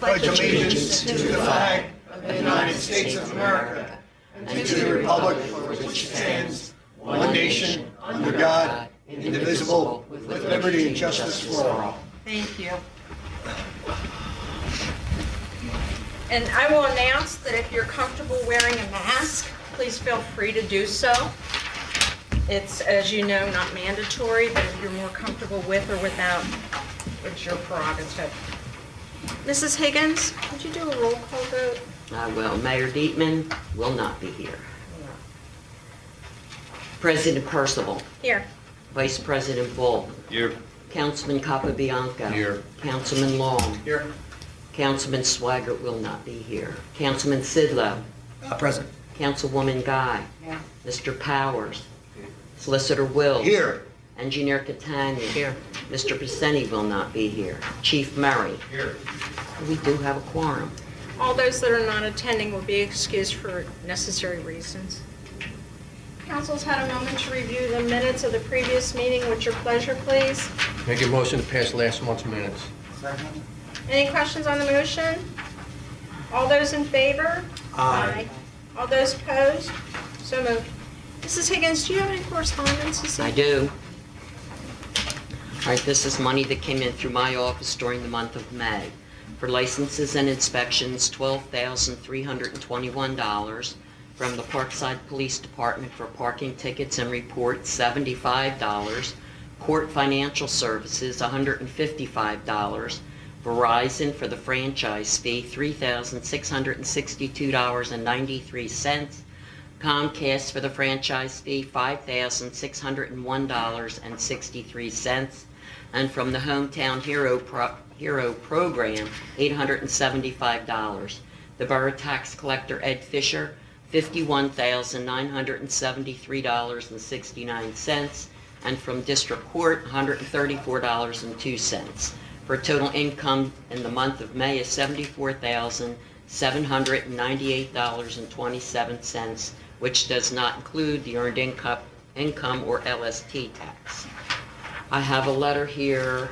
pledge allegiance to the flag of the United States of America and to the republic for which it stands, one nation, under God, indivisible, with liberty and justice for all. Thank you. And I will announce that if you're comfortable wearing a mask, please feel free to do so. It's, as you know, not mandatory, but if you're more comfortable with or without, it's your prerogative. Mrs. Higgins, would you do a roll call vote? I will. Mayor Dietman will not be here. President Percival. Here. Vice President Bull. Here. Councilman Capabianco. Here. Councilman Long. Here. Councilman Swaggart will not be here. Councilman Sidlow. Present. Councilwoman Guy. Yeah. Mr. Powers. Solicitor Wills. Here. Engineer Catania. Here. Mr. Pacini will not be here. Chief Murray. Here. We do have a quorum. All those that are not attending will be excused for necessary reasons. Council's had a moment to review the minutes of the previous meeting. What's your pleasure, please? Make a motion to pass last month's minutes. Second. Any questions on the motion? All those in favor? Aye. All those opposed? So moved. Mrs. Higgins, do you have any correspondence this I evening? do. All right, this is money that came in through my office during the month of May. For licenses and inspections, $12,321. From the Parkside Police Department for parking tickets and reports, $75. Court Financial Services, $155. Verizon for the franchise fee, $3,662.93. Comcast for the franchise fee, $5,601.63. And from the Hometown Hero Program, $875. The Borough Tax Collector, Ed Fisher, $51,973.69. And from District Court, $134.02. For total income in the month of May is $74,798.27, which does not include the earned income or LST tax. I have a letter here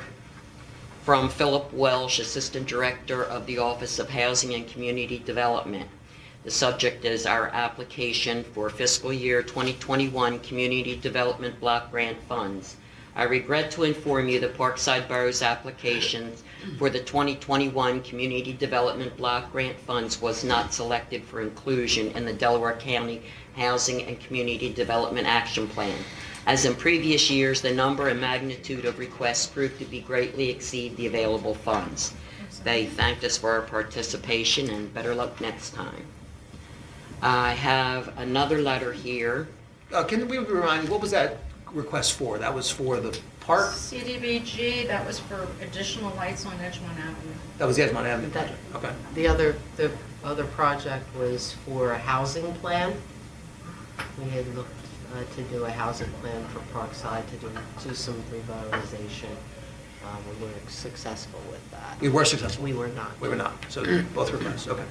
from Philip Welsh, Assistant Director of the Office of Housing and Community Development. The subject is our application for fiscal year 2021 Community Development Block Grant Funds. I regret to inform you that Parkside Borough's application for the 2021 Community Development Block Grant Funds was not selected for inclusion in the Delaware County Housing and Community Development Action Plan. As in previous years, the number and magnitude of requests proved to be greatly exceed the available funds. They thanked us for our participation and better luck next time. I have another letter here. Can we remind, what was that request for? That was for the park? CDBG, that was for additional lights on Edgemont Avenue. That was the Edgemont Avenue That- project, okay. The other project was for a housing plan. We had looked to do a housing plan for Parkside to do some revitalization. We were successful with that. We were successful? We were not. We were not, so both requests, okay.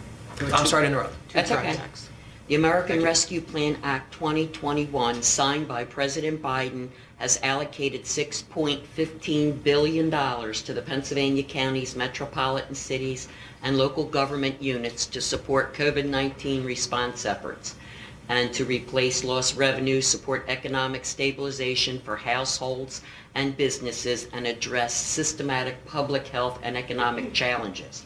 I'm sorry to interrupt. That's okay. Projects. The American Rescue Plan Act 2021, signed by President Biden, has allocated $6.15 billion to the Pennsylvania counties, metropolitan cities, and local government units to support COVID-19 response efforts and to replace lost revenue, support economic stabilization for households and businesses, and address systematic public health and economic challenges.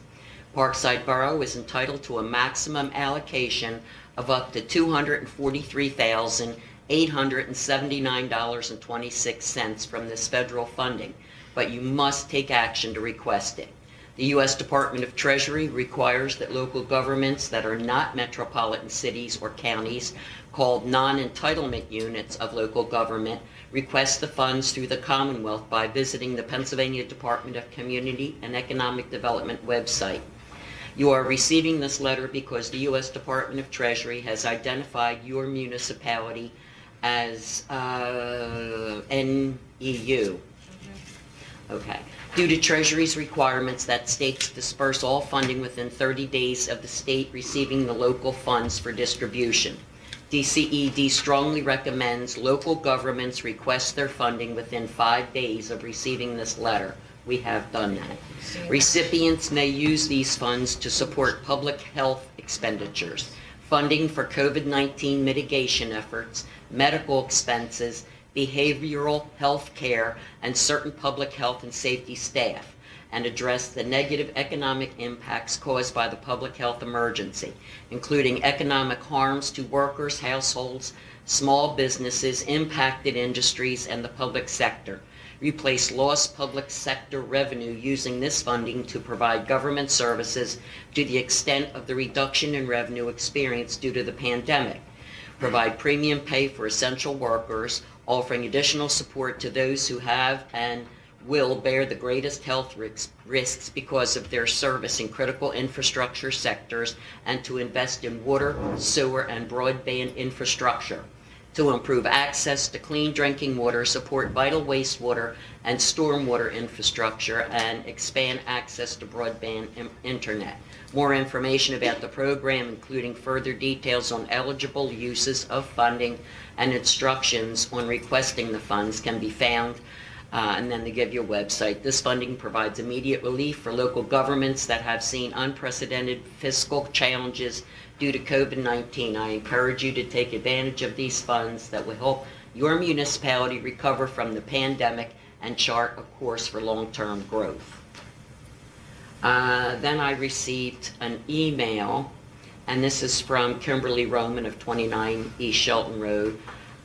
Parkside Borough is entitled to a maximum allocation of up to $243,879.26 from this federal funding, but you must take action to request it. The U.S. Department of Treasury requires that local governments that are not metropolitan cities or counties, called non-entitlement units of local government, request the funds through the Commonwealth by visiting the Pennsylvania Department of Community and Economic Development website. You are receiving this letter because the U.S. Department of Treasury has identified your municipality as NEU. Okay. Due to Treasury's requirements that states disperse all funding within 30 days of the state receiving the local funds for distribution. DCED strongly recommends local governments request their funding within 5 days of receiving this letter We have done that. Recipients may use these funds to support public health expenditures, funding for COVID-19 mitigation efforts, medical expenses, behavioral health care, and certain public health and safety staff, and address the negative economic impacts caused by the public health emergency, including economic harms to workers, households, small businesses, impacted industries, and the public sector. Replace lost public sector revenue using this funding to provide government services to the extent of the reduction in revenue experienced due to the pandemic. Provide premium pay for essential workers, offering additional support to those who have and will bear the greatest health risks because of their service in critical infrastructure sectors, and to invest in water, sewer, and broadband infrastructure. To improve access to clean drinking water, support vital wastewater and stormwater infrastructure, and expand access to broadband internet. More information about the program, including further details on eligible uses of funding and instructions on requesting the funds, can be found, and then they give you a website. This funding provides immediate relief for local governments that have seen unprecedented fiscal challenges due to COVID-19. I encourage you to take advantage of these funds that will help your municipality recover from the pandemic and chart a course for long-term growth. Then I received an email, and this is from Kimberly Roman of 29 East Shelton Road.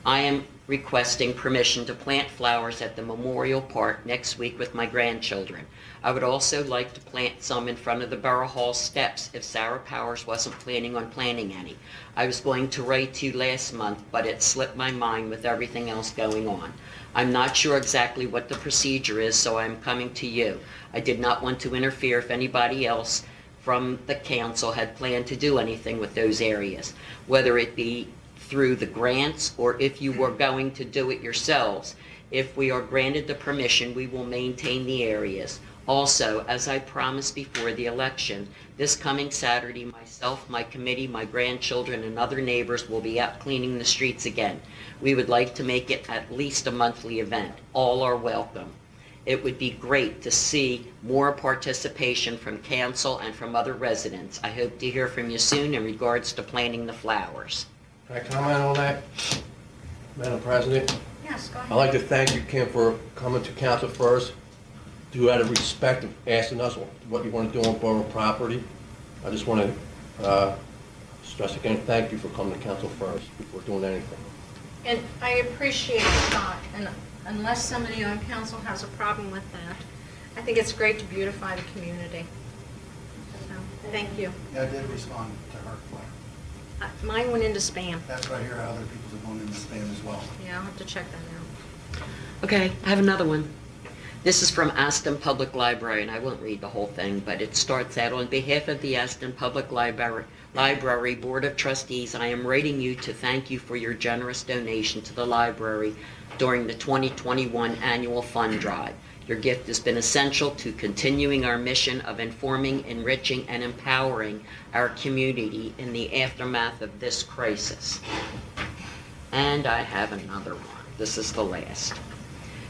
I am requesting permission to plant flowers at the Memorial Park next week with my grandchildren. I would also like to plant some in front of the Borough Hall steps if Sarah Powers wasn't planning on planting any. I was going to write to you last month, but it slipped my mind with everything else going on. I'm not sure exactly what the procedure is, so I'm coming to you. I did not want to interfere if anybody else from the council had planned to do anything with those areas, whether it be through the grants or if you were going to do it yourselves. If we are granted the permission, we will maintain the areas. Also, as I promised before the election, this coming Saturday, myself, my committee, my grandchildren, and other neighbors will be out cleaning the streets again. We would like to make it at least a monthly event. All are welcome. It would be great to see more participation from council and from other residents. I hope to hear from you soon in regards to planting the flowers. Can I comment on that, Madam President? Yes, go I'd ahead. like to thank you, Kim, for coming to council first, to out of respect of asking us what you want to do on borough property. I just want to stress again, thank you for coming to council first before doing anything. And I appreciate the thought, and unless somebody on council has a problem with that, I think it's great to beautify the community. So, thank you. Yeah, I did respond to her. Mine went into spam. That's right here, other people's are going in the spam as well. Yeah, I'll have to check that out. Okay, I have another one. This is from Aston Public Library, and I won't read the whole thing, but it starts out, on behalf of the Aston Public Library Board of Trustees, I am writing you to thank you for your generous donation to the library during the 2021 annual fund drive. Your gift has been essential to continuing our mission of informing, enriching, and empowering our community in the aftermath of this crisis. And I have another one. This is the last.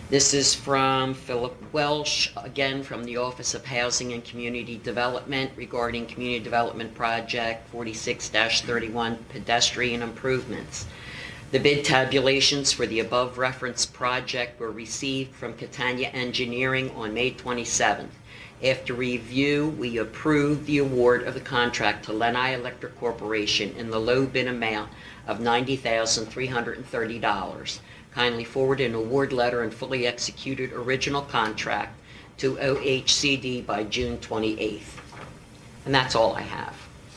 This is from Philip Welsh, again from the Office of Housing and Community Development, regarding Community Development Project 46-31 pedestrian improvements. The bid tabulations for the above referenced project were received from Catania Engineering on May 27th. After review, we approved the award of the contract to Lenai Electric Corporation in the low bid amount of $90,330. Kindly forward an award letter and fully executed original contract to OHCD by June 28th. And that's all I have.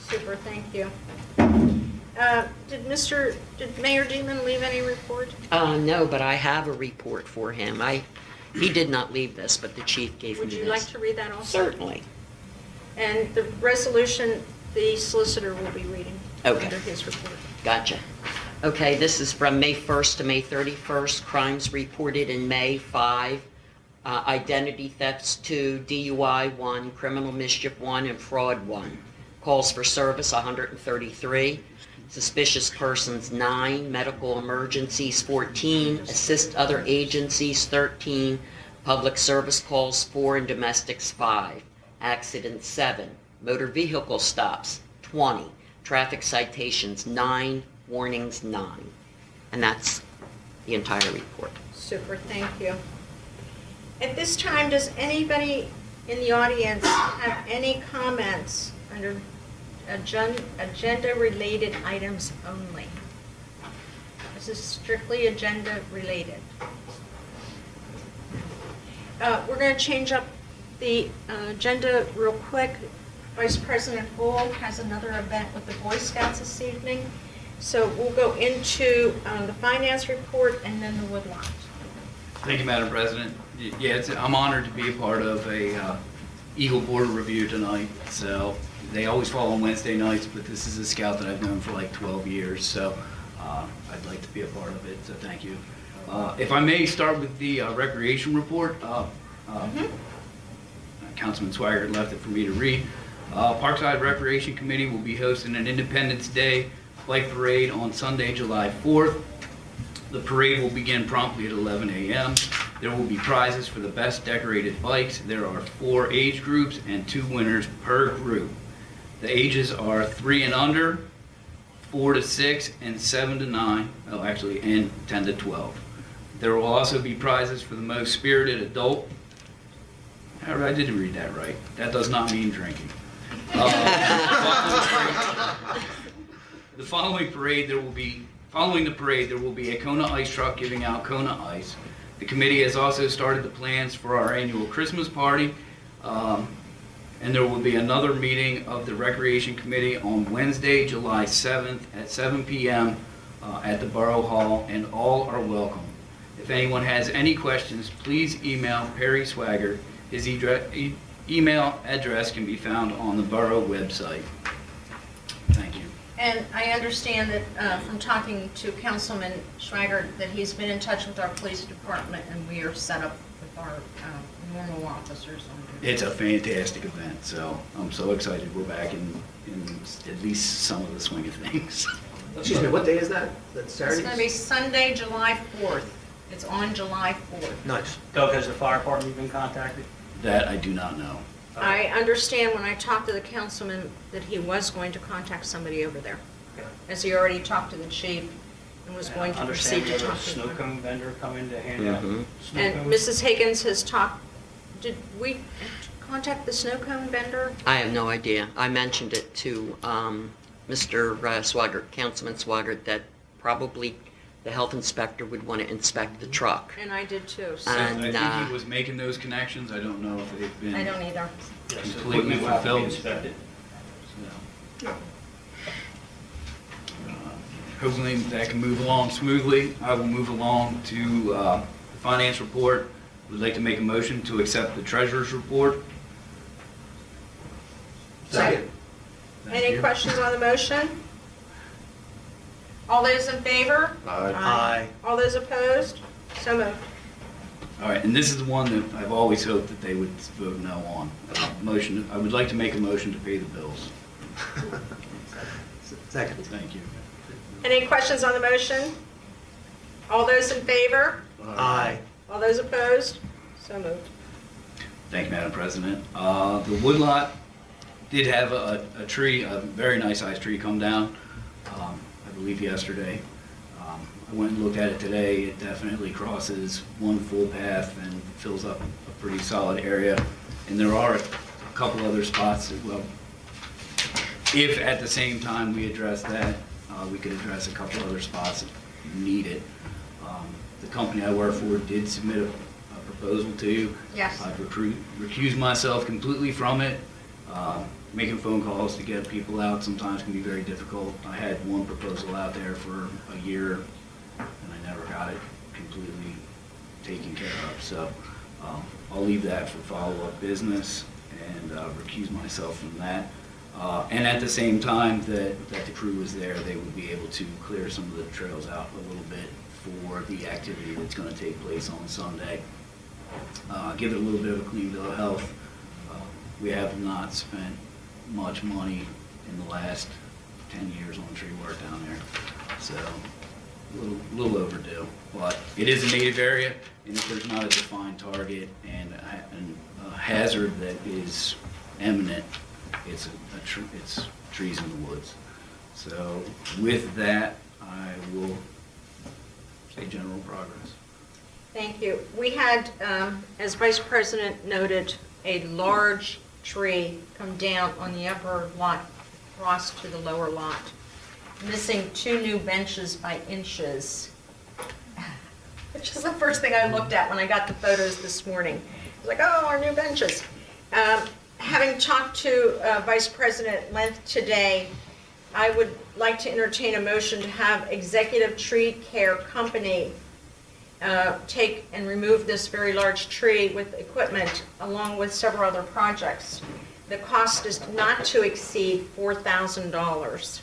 Super, thank you. Did Mayor Demon leave any report? No, but I have a report for him. He did not leave this, but the chief gave me Would this. you like to read that also? Certainly. And the resolution, the solicitor will be reading Okay. under his report. Gotcha. Okay, this is from May 1st to May 31st. Crimes reported in May, 5. Identity thefts, 2. DUI, 1. Criminal mischief, 1. And fraud, 1. Calls for service, 133. Suspicious persons, 9. Medical emergencies, 14. Assist other agencies, 13. Public service calls 4 and domestics 5. Accidents 7. Motor vehicle stops 20. Traffic citations 9. Warnings 9. And that's the entire report. Super, thank you. At this time, does anybody in the audience have any comments under agenda-related items only? This is strictly agenda-related. We're going to change up the agenda real quick. Vice President Bull has another event with the Boy Scouts this evening. So we'll go into the finance report and then the woodlot. Thank you, Madam President. Yeah, I'm honored to be a part of a Eagle Border Review tonight. So they always fall on Wednesday nights, but this is a scout that I've known for like 12 years. So I'd like to be a part of it, so thank you. If I may start with the recreation report. Councilman Swigert left it for me to read. Parkside Recreation Committee will be hosting an Independence Day bike parade on Sunday, July 4th. The parade will begin promptly at 11 a.m. There will be prizes for the best decorated bikes. There are 4 age groups and 2 winners per group. The ages are 3 and under, 4 to 6, and 7 to 9, and 10 to 12. There will also be prizes for the most spirited adult. I didn't read that right. That does not mean drinking. Following the parade, there will be a Kona ice truck giving out Kona ice. The committee has also started the plans for our annual Christmas party, and there will be another meeting of the Recreation Committee on Wednesday, July 7th at 7 p.m. At the Borough Hall, and all are welcome. If anyone has any questions, please email Perry Swigert. His email address can be found on the Borough website. Thank you. And I understand that from talking to Councilman Schweigert that he's been in touch with our police department and we are set up with our normal officers on duty. It's a fantastic event, so I'm so excited we're back in at least some of the swing of things. Excuse me, what day is that? That's It's Saturday? going to be Sunday, July 4th. It's on July 4th. Nice. Doug, has the fire department been contacted? That I do not know. I understand when I talked to the councilman that he was going to contact somebody over there, Okay. as he already talked to the chief and was going to proceed to Understand talk the to snow them. cone vendor come in to hand out Mhm. snow And cones? Mrs. Higgins has talked, did we contact the snow cone vendor? I have no idea. I mentioned it to Mr. Swigert, Councilman Swigert, that probably the health inspector would want to inspect the truck. And I did too, so And, I think he was making those connections. I don't know if they've been. I don't either. Yes, completely equipment will have to be fulfilled. inspected. Hopefully that can move along smoothly. I will move along to the finance report. Would like to make a motion to accept the treasurer's report. Second. Thank Any you. questions on the motion? All those in favor? Aye. All those opposed? So moved. All right, and this is the one that I've always hoped that they would vote no on. Motion, I would like to make a motion to pay the bills. Second. Thank you. Any questions on the motion? All those in favor? Aye. All those opposed? So moved. Thank you, Madam President. The woodlot did have a tree, a very nice sized tree come down, I believe yesterday. I went and looked at it today. It definitely crosses one full path and fills up a pretty solid area. And there are a couple other spots that, well, if at the same time we address that, we could address a couple other spots that need it. The company I work for did submit a proposal to you. Yes. I've recused myself completely from it. Making phone calls to get people out sometimes can be very difficult. I had one proposal out there for a year, and I never got it completely taken care of. So I'll leave that for follow-up business and recuse myself from that. And at the same time that the crew was there, they would be able to clear some of the trails out a little bit for the activity that's going to take place on Sunday. Give it a little bit of a clean bill of health. We have not spent much money in the last 10 years on tree work down there, so a little overdue. But it is a native area. And if there's not a defined target and a hazard that is imminent, it's trees in the woods. So with that, I will say general progress. Thank you. We had, as Vice President noted, a large tree come down on the upper lot, across to the lower lot, missing 2 new benches by inches, which is the first thing I looked at when I got the photos this morning. I was like, oh, our new benches. Having talked to Vice President Length today, I would like to entertain a motion to have Executive Tree Care Company take and remove this very large tree with equipment, along with several other projects. The cost is not to exceed $4,000.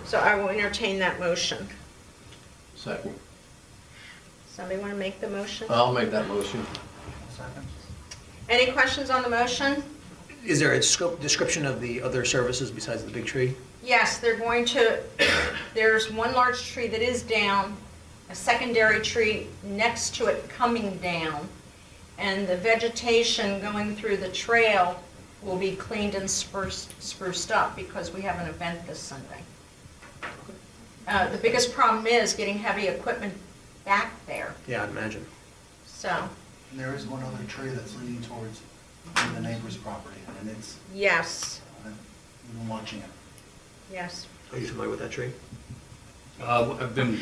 So I will entertain that motion. Second. Somebody want to make the motion? I'll make that motion. Any questions on the motion? Is there a description of the other services besides the big tree? Yes, they're going to, there's one large tree that is down, a secondary tree next to it coming down, and the vegetation going through the trail will be cleaned and spruced up because we have an event this Sunday. The biggest problem is getting heavy equipment back there, Yeah, I'd imagine. so, And there is one other tree that's leaning towards the neighbor's property, and it's, yes, we've been watching it. yes. Are you familiar with that tree? I've been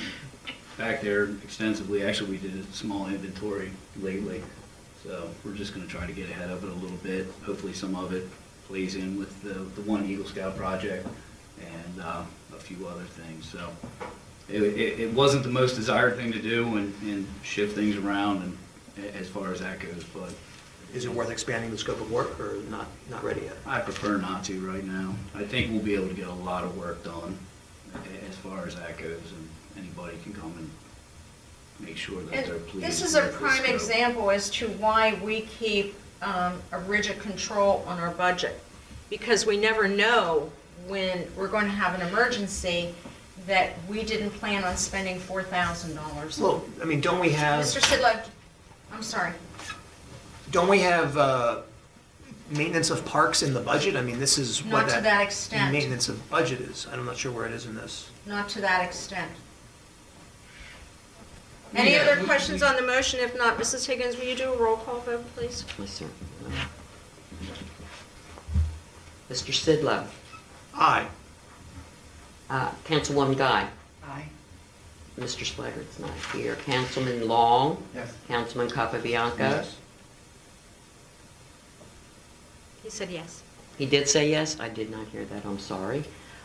back there extensively. Actually, we did a small inventory lately. So we're just gonna try to get ahead of it a little bit. Hopefully some of it plays in with the one Eagle Scout project and a few other things. So it wasn't the most desired thing to do and shift things around and as far as that goes, but Is it worth expanding the scope of work or not ready yet? I prefer not to right now. I think we'll be able to get a lot of work done as far as that goes, and anybody can come and make sure that they're And pleased. this is a with the prime scope. example as to why we keep a rigid control on our budget. Because we never know when we're going to have an emergency that we didn't plan on spending $4,000. Well, I mean, don't we have, Mr. Sidlow, I'm sorry. maintenance of parks in the budget? I mean, this is what Not to that extent. maintenance of budget is. I'm not sure where it is in this. Not to that extent. Any other questions on the motion? If not, Mrs. Higgins, will you do a roll call vote, please? Yes, sir. Mr. Sidlow. Aye. Councilwoman Guy. Aye. Mr. Swiggert's not here. Councilman Long. Yes. Councilman Capabianco. He said yes. He did say yes? I did not hear that, I'm sorry.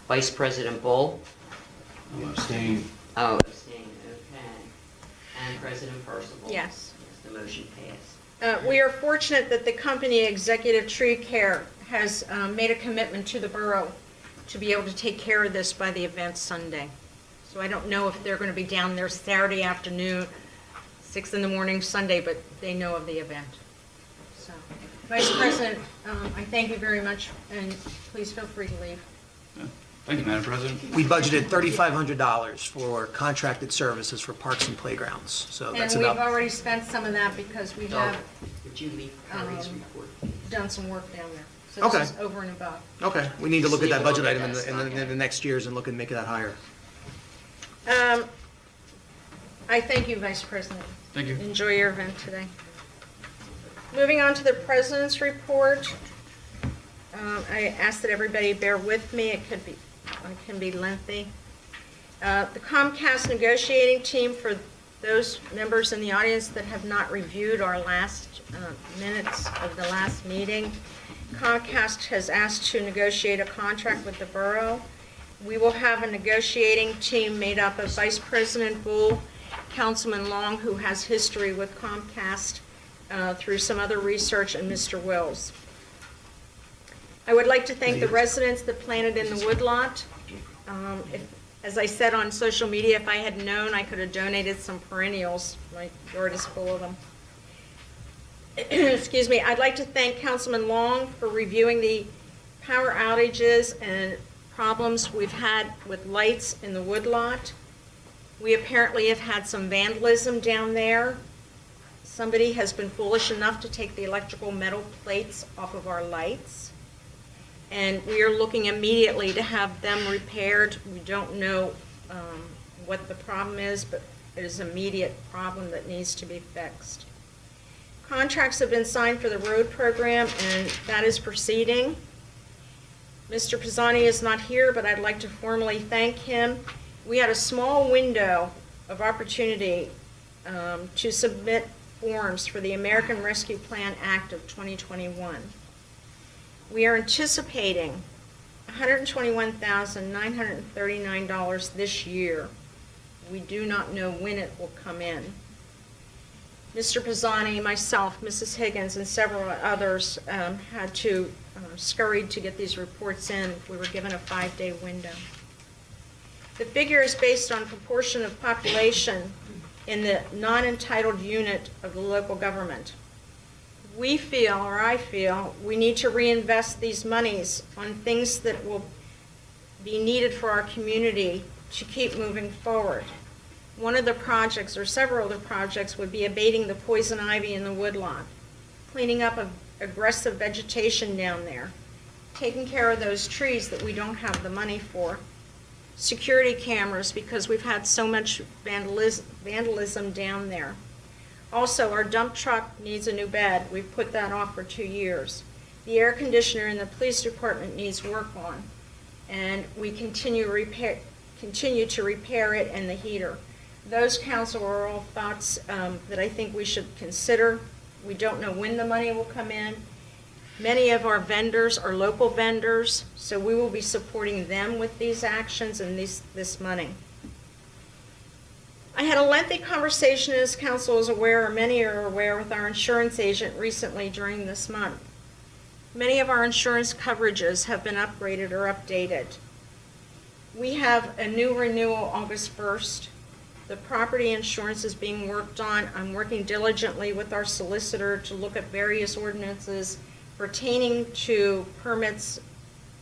Vice President Bull? Abstain. Oh, abstain, okay. And President Percival? Yes. Yes, the motion passed. We are fortunate that the company Executive Tree Care has made a commitment to the borough to be able to take care of this by the event Sunday. So I don't know if they're going to be down there Saturday afternoon, 6 in the morning Sunday, but they know of the event. So, Vice President, I thank you very much, and please feel free to leave. Thank you, Madam President. We budgeted $3,500 for contracted services for parks and playgrounds, so And that's we've about, already spent some of that because we have Would you leave Harry's report? done some work down there. So Okay. this is over and above. okay. We need to look at that budget item Yes, in the next years and look and make that higher. I thank you, Vice President. Thank you. Enjoy your event today. Moving on to the President's report. I ask that everybody bear with me. It can be lengthy. The Comcast negotiating team, for those members in the audience that have not reviewed our last minutes of the last meeting, Comcast has asked to negotiate a contract with the borough. We will have a negotiating team made up of Vice President Bull, Councilman Long, who has history with Comcast through some other research, and Mr. Wills. I would like to thank the residents that planted in the woodlot. As I said on social media, if I had known, I could have donated some perennials. My yard is full of them. Excuse me. I'd like to thank Councilman Long for reviewing the power outages and problems we've had with lights in the woodlot. We apparently have had some vandalism down there. somebody has been foolish enough to take the electrical metal plates off of our lights. And we are looking immediately to have them repaired. We don't know what the problem is, but it is an immediate problem that needs to be fixed. Contracts have been signed for the road program, and that is proceeding. Mr. Pisani is not here, but I'd like to formally thank him. We had a small window of opportunity to submit forms for the American Rescue Plan Act of 2021. We are anticipating $121,939 this year. We do not know when it will come in. Mr. Pisani, myself, Mrs. Higgins, and several others had to scurry to get these reports in. We were given a 5-day window. The figure is based on proportion of population in the non-entitled unit of the local government. We feel, or I feel, we need to reinvest these monies on things that will be needed for our community to keep moving forward. One of the projects, or several of the projects, would be abating the poison ivy in the woodlot, cleaning up aggressive vegetation down there, taking care of those trees that we don't have the money for, security cameras because we've had so much vandalism down there. Also, our dump truck needs a new bed. We've put that off for 2 years. The air conditioner in the police department needs work on, and we continue to repair it, and the heater. Those, council, are all thoughts that I think we should consider. We don't know when the money will come in. Many of our vendors are local vendors, so we will be supporting them with these actions and this money. I had a lengthy conversation, as council is aware, or many are aware, with our insurance agent recently during this month. Many of our insurance coverages have been upgraded or updated. We have a new renewal August 1st. The property insurance is being worked on. I'm working diligently with our solicitor to look at various ordinances pertaining to permits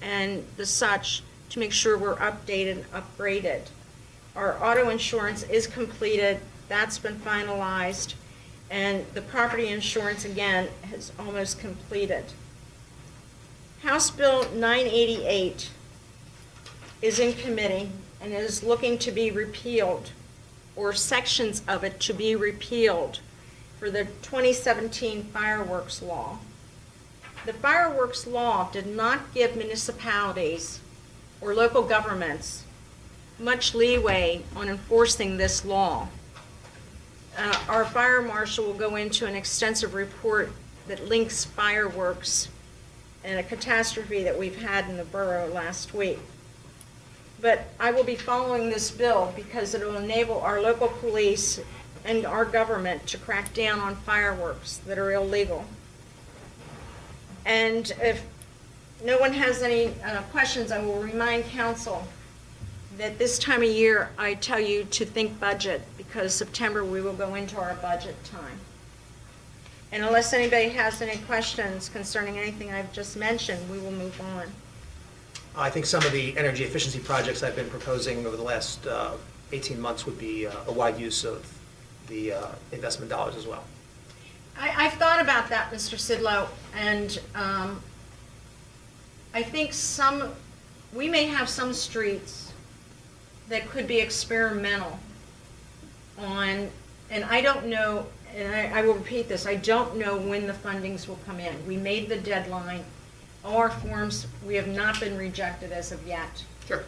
and the such to make sure we're updated and upgraded. Our auto insurance is completed. That's been finalized. And the property insurance, again, is almost completed. House Bill 988 is in committee and is looking to be repealed, or sections of it to be repealed, for the 2017 fireworks law. The fireworks law did not give municipalities or local governments much leeway on enforcing this law. Our fire marshal will go into an extensive report that links fireworks and a catastrophe that we've had in the borough last week. But I will be following this bill because it will enable our local police and our government to crack down on fireworks that are illegal. And if no one has any questions, I will remind council that this time of year I tell you to think budget, because September we will go into our budget time. And unless anybody has any questions concerning anything I've just mentioned, we will move on. I think some of the energy efficiency projects I've been proposing over the last 18 months would be a wide use of the investment dollars as well. I've thought about that, Mr. Sidlow, and I think we may have some streets that could be experimental on, and I don't know, and I will repeat this, I don't know when the fundings will come in. We made the deadline. All our forms, we have not been rejected as of yet. Sure.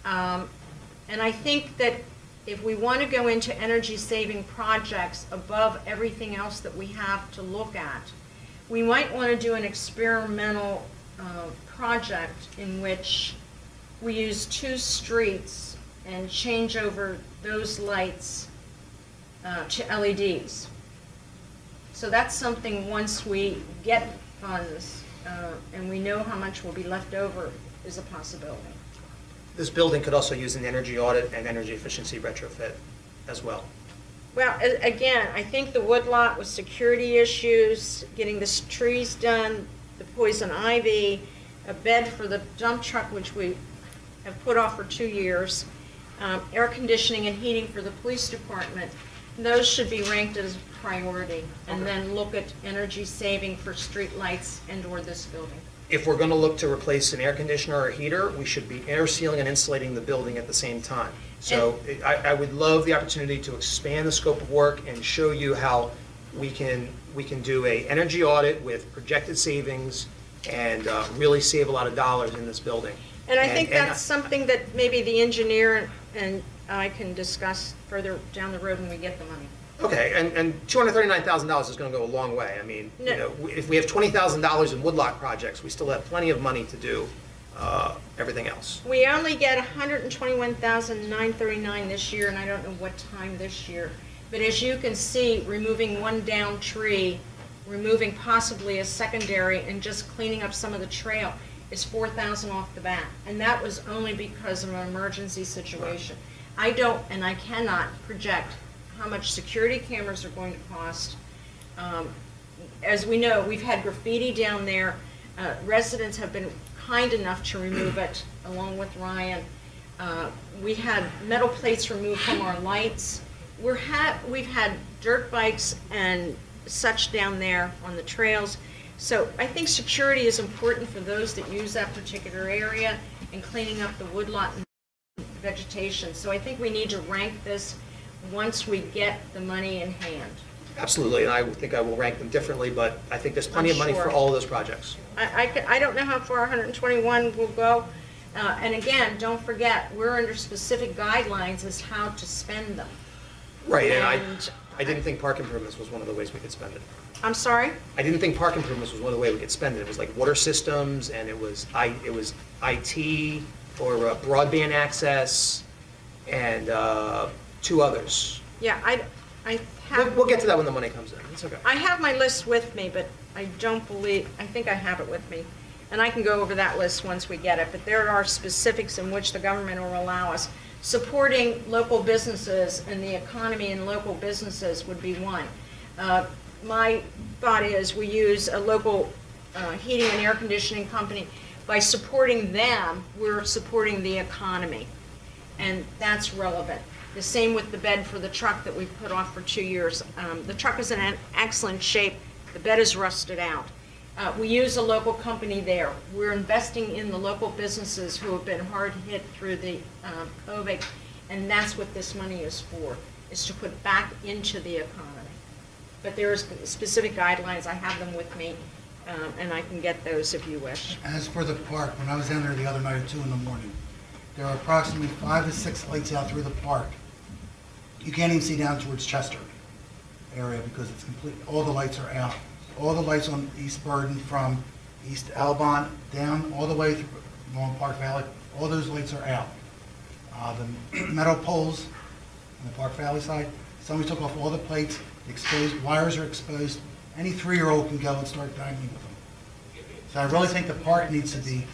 And I think that if we want to go into energy saving projects above everything else that we have to look at, we might want to do an experimental project in which we use 2 streets and change over those lights to LEDs. So that's something, once we get funds and we know how much will be left over, is a possibility. This building could also use an energy audit and energy efficiency retrofit as well. Well, again, I think the woodlot with security issues, getting the trees done, the poison ivy, a bed for the dump truck, which we have put off for 2 years, air conditioning and heating for the police department. those should be ranked as priority, and then look at energy saving for street lights and/or this building. If we're going to look to replace an air conditioner or a heater, we should be air sealing and insulating the building at the same time. So I would love the opportunity to expand the scope of work and show you how we can do a energy audit with projected savings and really save a lot of dollars in this building. And I think that's something that maybe the engineer and I can discuss further down the road when we get the money. Okay, and $239,000 is going to go a long way. I mean, you know, if we have $20,000 in woodlot projects, we still have plenty of money to do everything else. We only get $121,939 this year, and I don't know what time this year. But as you can see, removing one down tree, removing possibly a secondary, and just cleaning up some of the trail is $4,000 off the bat. And that was only because of an emergency situation. I don't, and I cannot project how much security cameras are going to cost. As we know, we've had graffiti down there. Residents have been kind enough to remove it, along with Ryan. We had metal plates removed from our lights. We've had dirt bikes and such down there on the trails. So I think security is important for those that use that particular area, and cleaning up the woodlot and vegetation. So I think we need to rank this once we get the money in hand. Absolutely, and I think I will rank them differently, but I think there's plenty of money for all of those projects. I don't know how far 121 will go. And again, don't forget, we're under specific guidelines as how to spend them. Right, and And I didn't think park improvements was one of the ways we could spend it. I'm sorry? I didn't think park improvements was one of the ways we could spend it. It was like water systems, and it was IT, or broadband access, and two others. Yeah, I have. We'll get to that when the money comes in. It's okay. I have my list with me, but I think I have it with me. And I can go over that list once we get it, but there are specifics in which the government will allow us. Supporting local businesses and the economy in local businesses would be one. My thought is we use a local heating and air conditioning company. By supporting them, we're supporting the economy, and that's relevant. The same with the bed for the truck that we've put off for 2 years. The truck is in an excellent shape. The bed is rusted out. We use a local company there. We're investing in the local businesses who have been hard hit through the COVID, and that's what this money is for, is to put back into the economy. But there are specific guidelines. I have them with me, and I can get those if you wish. As for the park, when I was down there the other night at 2 in the morning, there are approximately 5 to 6 lights out through the park. You can't even see down towards Chester area because it's complete, all the lights are out. All the lights on East Burden from East Albon down all the way through along Park Valley, all those lights are out. The metal poles on the Park Valley side, somebody took off all the plates, exposed, wires are exposed. Any 3-year-old can go and start dangling with them. So I really think the park needs to be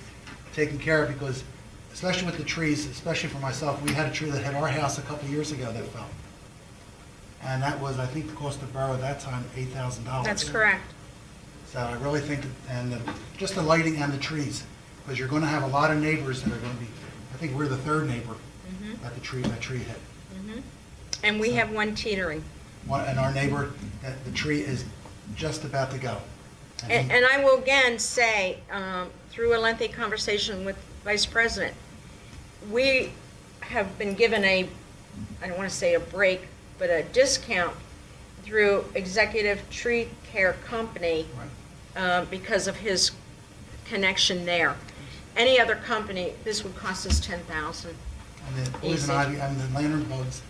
taken care of because, especially with the trees, especially for myself, we had a tree that hit our house a couple of years ago that fell. And that was, I think, the cost of Borough at that time, $8,000. That's correct. So I really think, just the lighting and the trees, because you're going to have a lot of neighbors that are going to be, I think we're the third neighbor that that tree hit. And we have one teetering. And our neighbor, the tree is just about to go. And I will again say, through a lengthy conversation with Vice President, we have been given I don't want to say a break, but a discount through Executive Tree Care Company because of his connection there. Any other company, this would cost us $10,000. And the poison ivy, and the lantern bugs,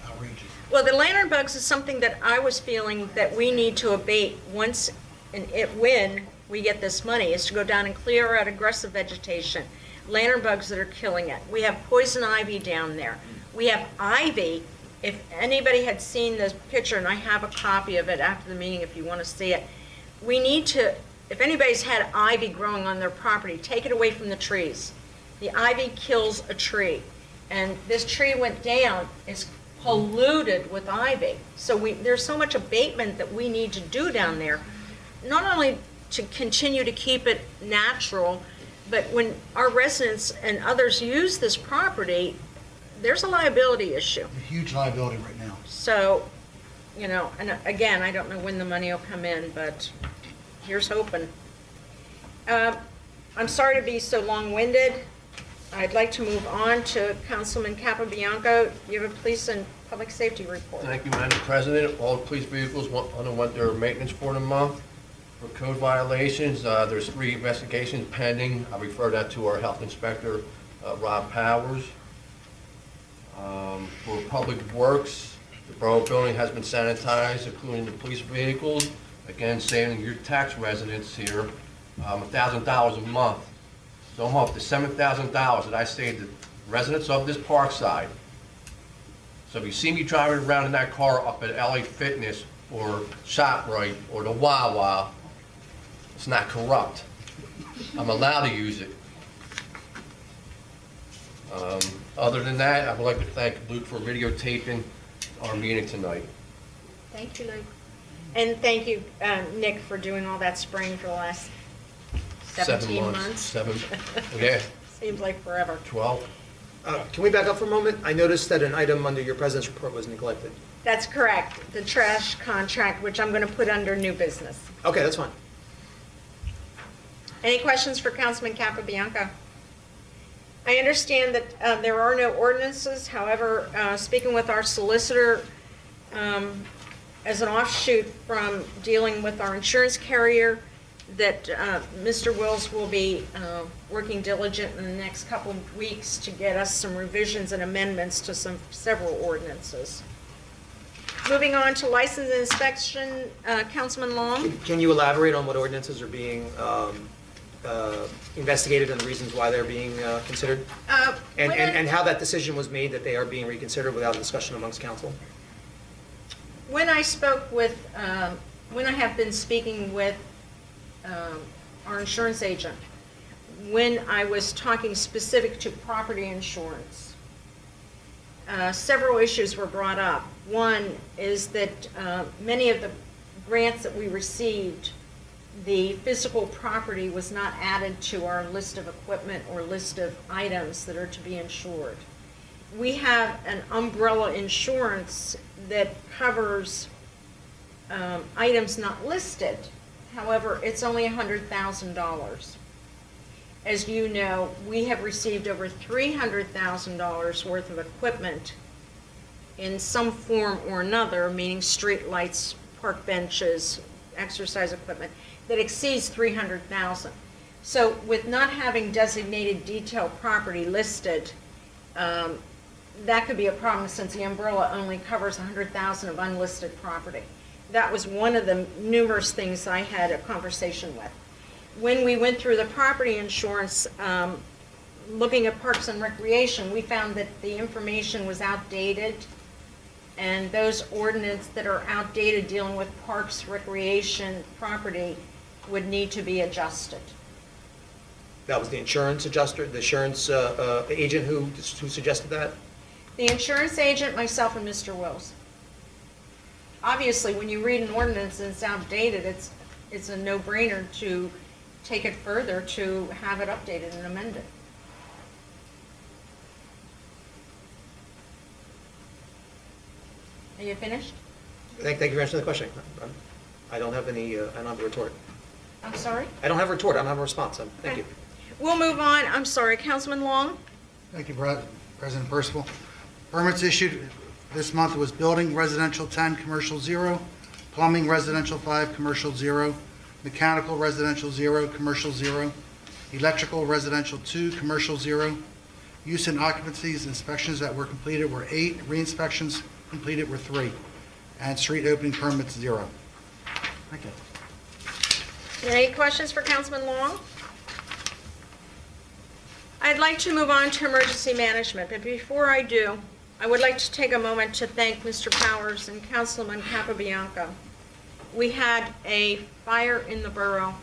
outrageous. Well, the lantern bugs is something that I was feeling that we need to abate once and when we get this money, is to go down and clear out aggressive vegetation, lantern bugs that are killing it. We have poison ivy down there. We have ivy. If anybody had seen this picture, and I have a copy of it after the meeting if you want to see it, we need to, if anybody's had ivy growing on their property, take it away from the trees. The ivy kills a tree. And this tree went down, it's polluted with ivy. So there's so much abatement that we need to do down there, not only to continue to keep it natural, but when our residents and others use this property, there's a liability issue. A huge liability right now. So, you know, and again, I don't know when the money will come in, but here's hoping. I'm sorry to be so long-winded. I'd like to move on to Councilman Capabianco. You have a police and public safety report. Thank you, Madam President. All the police vehicles underwent their maintenance for the month. For code violations, there's 3 investigations pending. I refer that to our health inspector, Rob Powers. For public works, the borough building has been sanitized, including the police vehicles. Again, saving your tax residents here $1,000 a month. So I'm up to $7,000 that I saved the residents of this Parkside. So if you see me driving around in that car up at LA Fitness or ShopRite or the Wawa, it's not corrupt. I'm allowed to use it. Other than that, I would like to thank Luke for videotaping our meeting tonight. Thank you, Luke. And thank you, Nick, for doing all that spraying for the last 17 months. Yeah, Seems like forever. 12. Can we back up for a moment? I noticed that an item under your president's report was neglected. That's correct. The trash contract, which I'm going to put under new business. Okay, that's fine. Any questions for Councilman Capabianco? I understand that there are no ordinances. However, speaking with our solicitor, as an offshoot from dealing with our insurance carrier, that Mr. Wills will be working diligent in the next couple of weeks to get us some revisions and amendments to several ordinances. Moving on to license and inspection, Councilman Long. Can you elaborate on what ordinances are being investigated and the reasons why they're being considered? And how that decision was made that they are being reconsidered without discussion amongst council? When I spoke with, when I have been speaking with our insurance agent, when I was talking specific to property insurance, several issues were brought up. One is that many of the grants that we received, the physical property was not added to our list of equipment or list of items that are to be insured. We have an umbrella insurance that covers items not listed. However, it's only $100,000. As you know, we have received over $300,000 worth of equipment in some form or another, meaning street lights, park benches, exercise equipment, that exceeds $300,000. So with not having designated detailed property listed, that could be a problem since the umbrella only covers $100,000 of unlisted property. That was one of the numerous things I had a conversation with. When we went through the property insurance, looking at Parks and Recreation, we found that the information was outdated, and those ordinances that are outdated dealing with Parks, Recreation, property would need to be adjusted. That was the insurance adjuster, the insurance agent who suggested that? The insurance agent, myself, and Mr. Wills. Obviously, when you read an ordinance and it's outdated, it's a no-brainer to take it further to have it updated and amended. Are you finished? Thank you for answering the question. I don't have any, I don't have a retort. I'm sorry? I don't have a retort, I don't have a response, thank you. We'll move on. I'm sorry, Councilman Long? Thank you, President Percival. Permits issued this month was building residential 10, commercial 0, plumbing residential 5, commercial 0, mechanical residential 0, commercial 0, electrical residential 2, commercial 0. Use and occupancies inspections that were completed were 8, re-inspections completed were 3, and street opening permits 0. Thank you. Any questions for Councilman Long? I'd like to move on to emergency management, but before I do, I would like to take a moment to thank Mr. Powers and Councilman Capabianco. We had a fire in the borough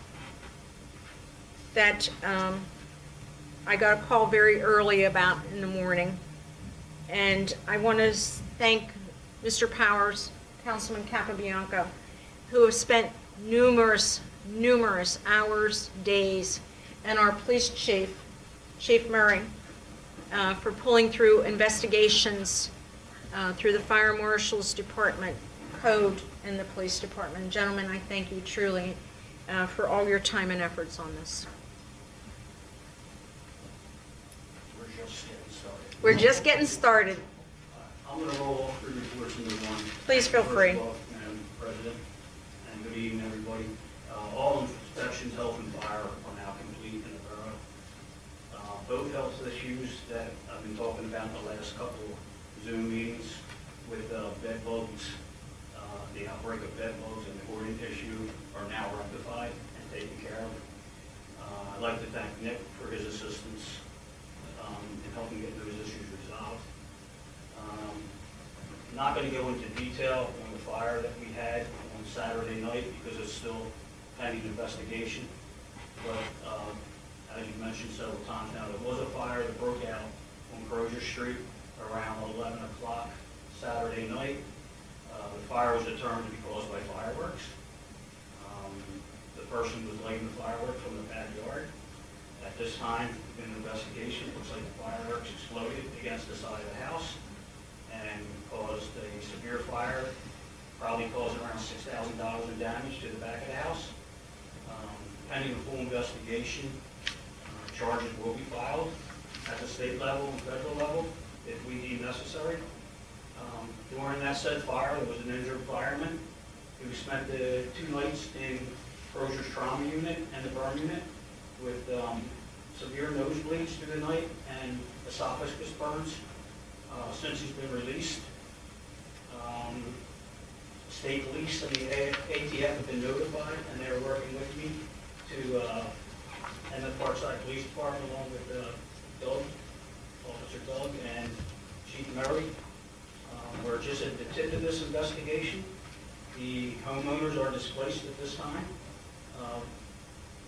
that I got a call very early about in the morning, and I want to thank Mr. Powers, Councilman Capabianco, who have spent numerous hours, days, and our police chief, Chief Murray, for pulling through investigations through the Fire Marshal's Department, Code, and the Police Department. Gentlemen, I thank you truly for all your time and efforts on this. We're just getting started. We're just getting started. I'm going to roll off through reports number one. Please feel free. First off, Madam President, and good evening, everybody. All inspections, health and fire are now complete in the borough. Both health issues that I've been talking about in the last couple Zoom meetings with bed bugs, the outbreak of bed bugs and the hoarding issue are now rectified and taken care of. I'd like to thank Nick for his assistance in helping get those issues resolved. I'm not going to go into detail on the fire that we had on Saturday night because it's still pending investigation. But as you mentioned several times now, there was a fire that broke out on Crozier Street around 11 o'clock Saturday night. The fire was determined to be caused by fireworks. The person was lighting the fireworks from the backyard. At this time, in the investigation, it looks like the fireworks exploded against the side of the house and caused a severe fire, probably caused around $6,000 in damage to the back of the house. Pending a full investigation, charges will be filed at the state level and federal level if we deem necessary. During that said fire, there was an injured fireman who spent the 2 nights in Crozier's trauma unit and the burn unit with severe nosebleeds through the night and esophagus burns. Since he's been released, state police and the ATF have been notified, and they're working with me to, and the Parkside Police Department, along with Doug, Officer Doug, and Chief Murray. We're just at the tip of this investigation. The homeowners are displaced at this time.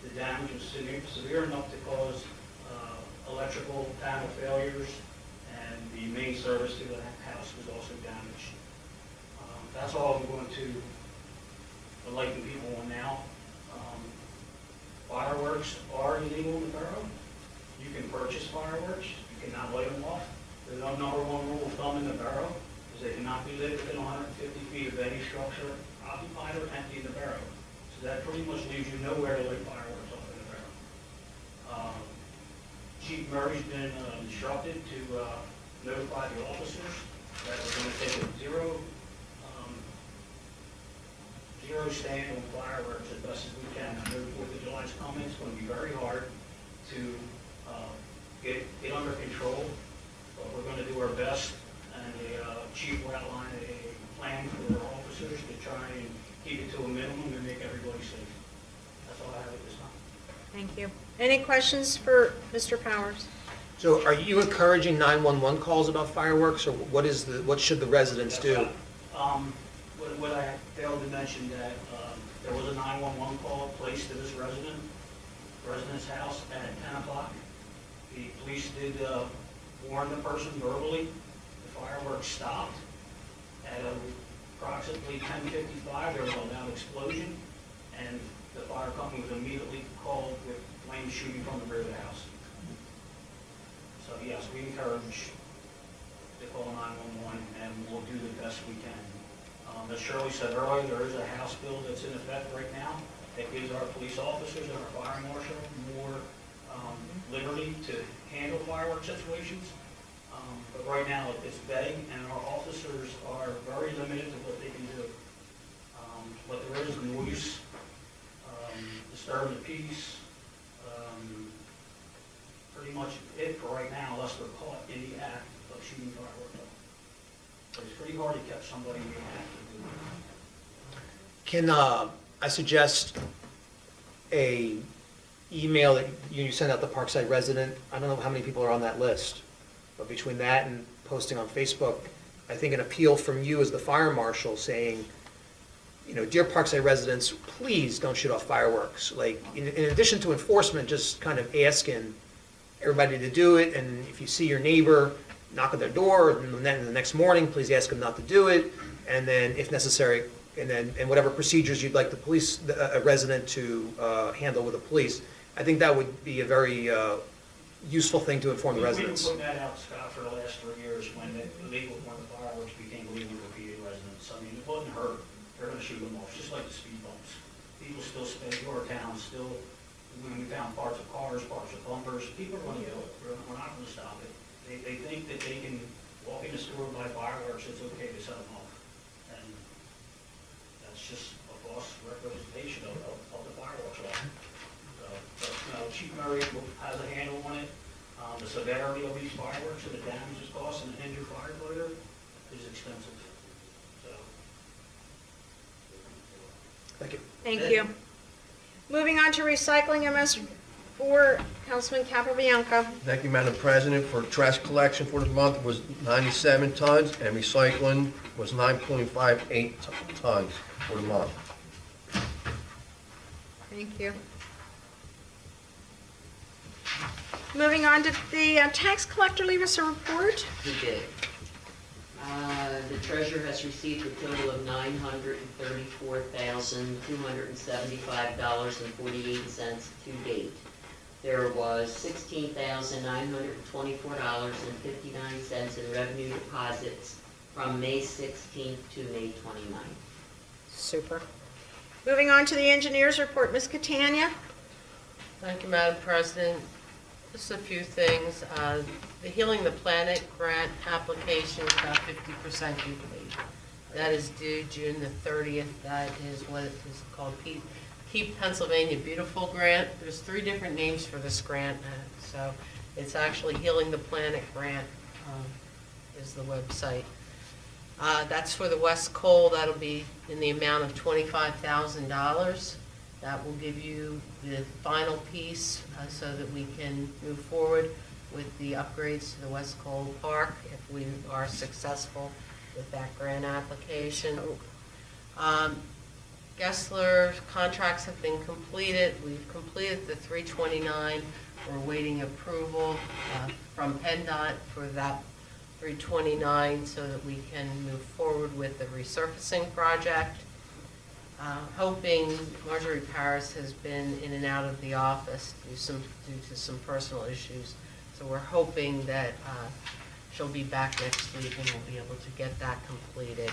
The damage was severe enough to cause electrical panel failures, and the main service to the house was also damaged. That's all I'm going to enlighten people on now. Fireworks are illegal in the borough. You can purchase fireworks. You cannot light them off. The number one rule of thumb in the borough is they cannot be lit within 150 feet of any structure occupied or empty in the borough. So that pretty much leaves you nowhere to light fireworks off in the borough. Chief Murray's been instructed to notify the officers that we're going to take a zero stand on fireworks as best as we can. I know the 4th of July's coming. It's going to be very hard to get under control, but we're going to do our best. And the chief will outline a plan for our officers to try and keep it to a minimum and make everybody safe. That's all I have at this time. Thank you. Any questions for Mr. Powers? So are you encouraging 911 calls about fireworks, or what should the residents do? What I failed to mention that there was a 911 call placed to this resident's house at 10 o'clock. The police did warn the person verbally. The fireworks stopped. At approximately 10:55, there was a loud explosion, and the fire company was immediately called with flames shooting from the rear of the house. So yes, we encourage to call 911, and we'll do the best we can. As Shirley said earlier, there is a House bill that's in effect right now that gives our police officers and our fire marshal more liberty to handle firework situations. But right now, it's vague, and our officers are very limited to what they can do. But there is noise, disturbing the peace, pretty much it for right now, unless they're caught in the act of shooting fireworks off. But it's pretty hard to catch somebody in the act of doing that. Can I suggest a email that you send out the Parkside resident? I don't know how many people are on that list, but between that and posting on Facebook, I think an appeal from you as the fire marshal saying, dear Parkside residents, please don't shoot off fireworks. Like, in addition to enforcement, just kind of asking everybody to do it, and if you see your neighbor, knock on their door, and then the next morning, please ask them not to do it, and then if necessary, and whatever procedures you'd like a resident to handle with the police. I think that would be a very useful thing to inform the residents. We've been putting that out, Scott, for the last 3 years when the fireworks became legal for PA residents. I mean, it wasn't hurt. They're gonna shoot them off, just like the speed bumps. People still spend, your town still, when we found parts of cars, parts of bumpers, people are gonna do it. We're not gonna stop it. They think that they can walk in the store and buy fireworks, it's okay to set them off. And that's just a false representation of the fireworks law. So, but, you know, Chief Murray has a handle on it. The severity of these fireworks and the damage it's causing an injured firefighter is extensive. So, Thank you. Thank you. Moving on to recycling, MS4, Councilman Capabianco. Thank you, Madam President. For trash collection for the month was 97 tons, and recycling was 9.58 tons for the month. Thank you. Moving on to the tax collector, leave us a report. He did. The treasurer has received a total of $934,275.48 to date. There was $16,924.59 in revenue deposits from May 16th to May 29th. Super. Moving on to the engineer's report, Ms. Catania. Thank you, Madam President. Just a few things. The Healing the Planet grant application is about 50% complete. That is due June the 30th. That is what it is called, Keep Pennsylvania Beautiful Grant. There's 3 different names for this grant, so it's actually Healing the Planet Grant is the website. That's for the West Cole. That'll be in the amount of $25,000. That will give you the final piece so that we can move forward with the upgrades to the West Cole Park if we are successful with that grant application. Gessler contracts have been completed. We've completed the 329. We're waiting approval from PennDOT for that 329 so that we can move forward with the resurfacing project. Hoping, Marjorie Paris has been in and out of the office due to some personal issues. So we're hoping that she'll be back next week and we'll be able to get that completed.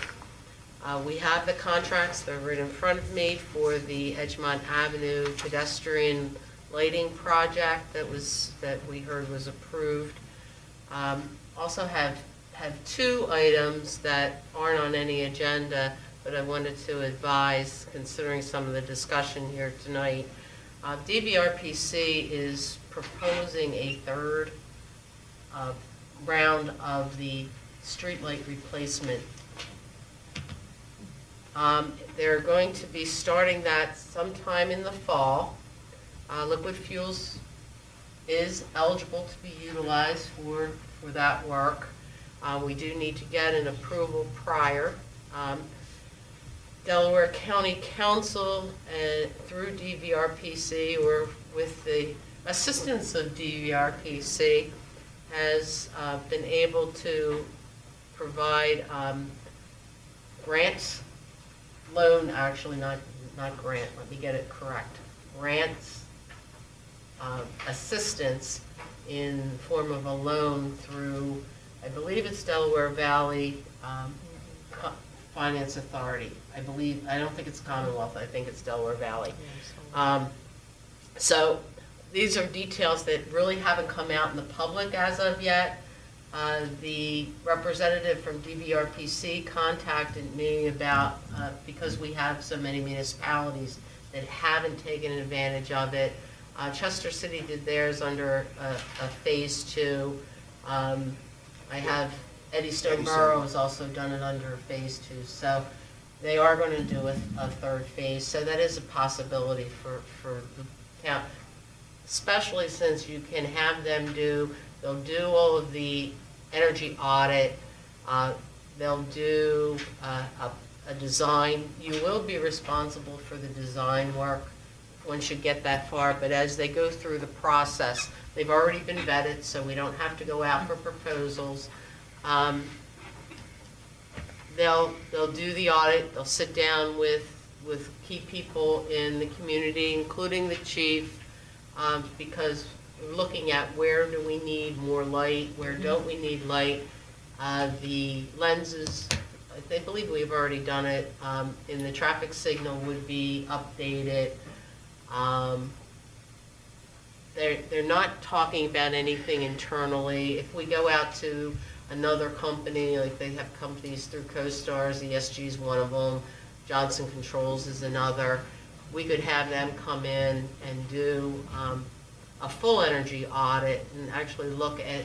We have the contracts, they're right in front of me, for the Edgemont Avenue pedestrian lighting project that we heard was approved. Also have 2 items that aren't on any agenda, but I wanted to advise, considering some of the discussion here tonight. DVRPC is proposing a 3rd round of the streetlight replacement. They're going to be starting that sometime in the fall. Liquid fuels is eligible to be utilized for that work. We do need to get an approval prior. Delaware County Council through DVRPC, or with the assistance of DVRPC, has been able to provide grants, loan, actually not grant, let me get it correct, grants, assistance in form of a loan through, I believe it's Delaware Valley Finance Authority. I don't think it's Commonwealth, I think it's Delaware Valley. So these are details that really haven't come out in the public as of yet. The representative from DVRPC contacted me about, because we have so many municipalities that haven't taken advantage of it. Chester City did theirs under a phase 2. I have Eddystone Borough has also done it under phase 2. So they are going to do a 3rd phase. So that is a possibility for the town, especially since you can have them they'll do all of the energy audit, they'll do a design. You will be responsible for the design work once you get that far, but as they go through the process, they've already been vetted, so we don't have to go out for proposals. They'll do the audit, they'll sit down with key people in the community, including the chief, because we're looking at where do we need more light, where don't we need light. The lenses, I believe we've already done it, in the traffic signal would be updated. They're not talking about anything internally. If we go out to another company, like they have companies through CoStars, ESG is one of them, Johnson Controls is another, we could have them come in and do a full energy audit and actually look at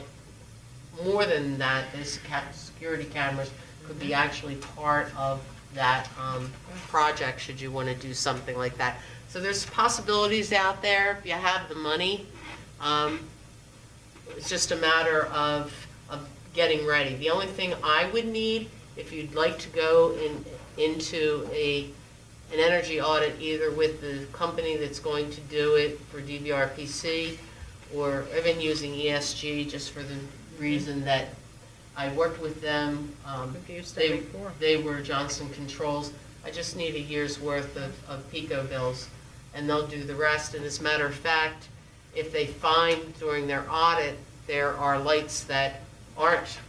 more than that. This security cameras could be actually part of that project, should you want to do something like that. So there's possibilities out there if you have the money. It's just a matter of getting ready. The only thing I would need, if you'd like to go into an energy audit, either with the company that's going to do it for DVRPC, or even using ESG, just for the reason that I worked with them. We've used that before. They were Johnson Controls. I just need a year's worth of PICO bills, and they'll do the rest. And as a matter of fact, if they find during their audit there are lights that aren't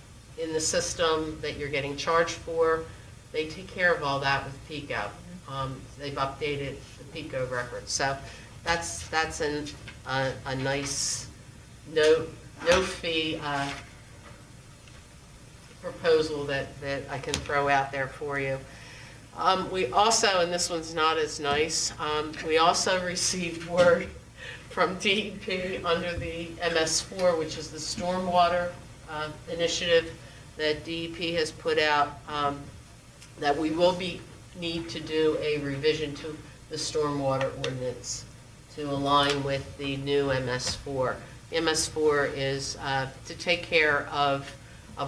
in the system that you're getting charged for, they take care of all that with PICO. They've updated the PICO records. So that's a nice no fee proposal that I can throw out there for you. We also, and this one's not as nice, we also received word from DEP under the MS4, which is the stormwater initiative that DEP has put out, that we will need to do a revision to the stormwater ordinance to align with the new MS4. The MS4 is to take care of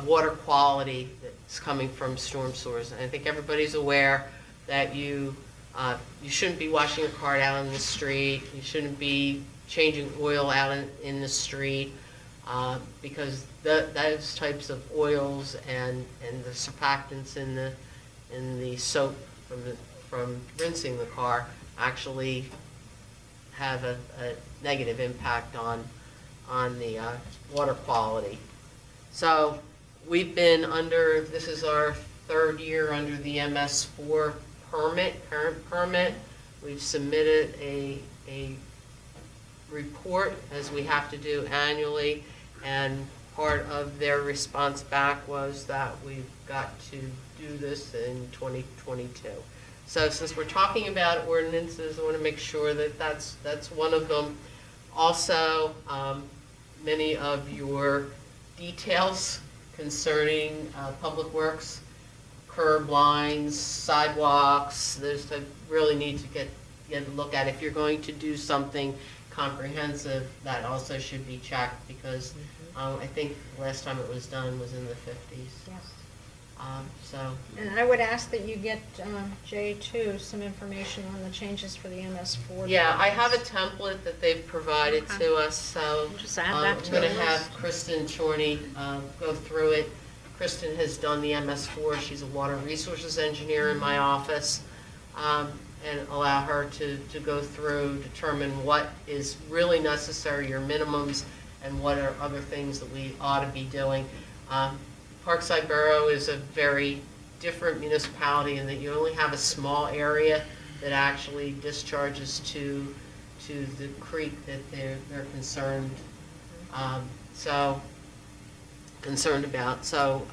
water quality that's coming from storm sewers. And I think everybody's aware that you shouldn't be washing your car out in the street. You shouldn't be changing oil out in the street, because those types of oils and the surfactants in the soap from rinsing the car actually have a negative impact on the water quality. So we've been under, this is our third year under the MS4 current permit. We've submitted a report, as we have to do annually, and part of their response back was that we've got to do this in 2022. So since we're talking about ordinances, I want to make sure that that's one of them. Also, many of your details concerning public works, curb lines, sidewalks, those that really need to get a look at. If you're going to do something comprehensive, that also should be checked, because I think the last time it was done was in the 50s. Yes. So. And I would ask that you get, Jay, too, some information on the changes for the MS4. Yeah, I have a template that they've provided Okay. to us, so Just add that to I'm going the to have list. Kristen Chorney go through it. Kristen has done the MS4. She's a water resources engineer in my office, and allow her to go through, determine what is really necessary, your minimums, and what are other things that we ought to be doing. Parkside Borough is a very different municipality in that you only have a small area that actually discharges to the creek that they're concerned about. So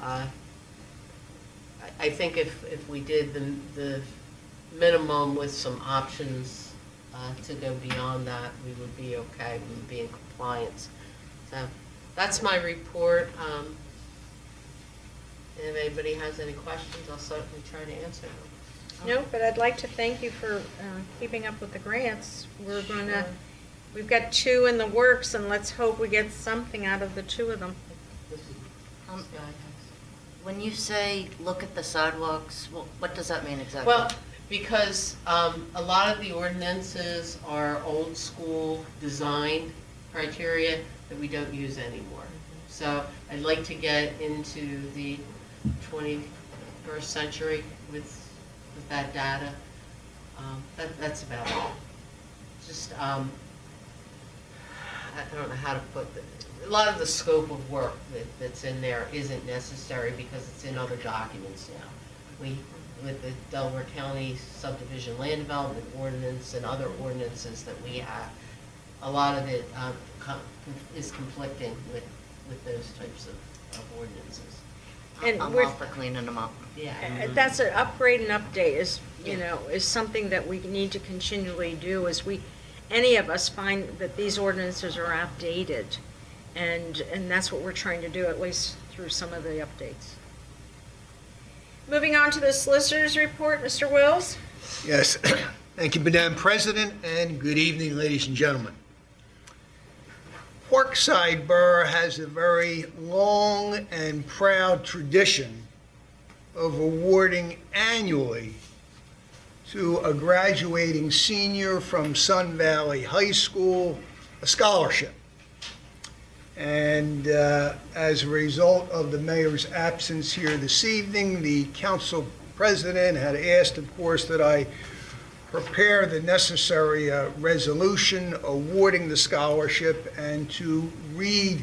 I think if we did the minimum with some options to go beyond that, we would be okay. We would be in compliance. So that's my report. If anybody has any questions, I'll certainly try to answer them. No, but I'd like to thank you for keeping up with the grants. We've got 2 in the works, and let's hope we get something out of the 2 of them. This guy has- When you say look at the sidewalks, well, what does that mean exactly? Well, because a lot of the ordinances are old school design criteria that we don't use anymore. So I'd like to get into the 21st century with that data. That's about it. Just, I don't know how to put a lot of the scope of work that's in there isn't necessary because it's in other documents now. With the Delaware County subdivision land development ordinance and other ordinances that we have, a lot of it is conflicting with those types of ordinances. And I'm we're- all for cleaning them up. Yeah. That's an upgrade and update is, is something that we need to continually do as any of us find that these ordinances are outdated. And that's what we're trying to do, at least through some of the updates. Moving on to the solicitor's report, Mr. Wills? Yes, thank you, Madam President, and good evening, ladies and gentlemen. Parkside Borough has a very long and proud tradition of awarding annually to a graduating senior from Sun Valley High School a scholarship. And as a result of the mayor's absence here this evening, the council president had asked, of course, that I prepare the necessary resolution awarding the scholarship and to read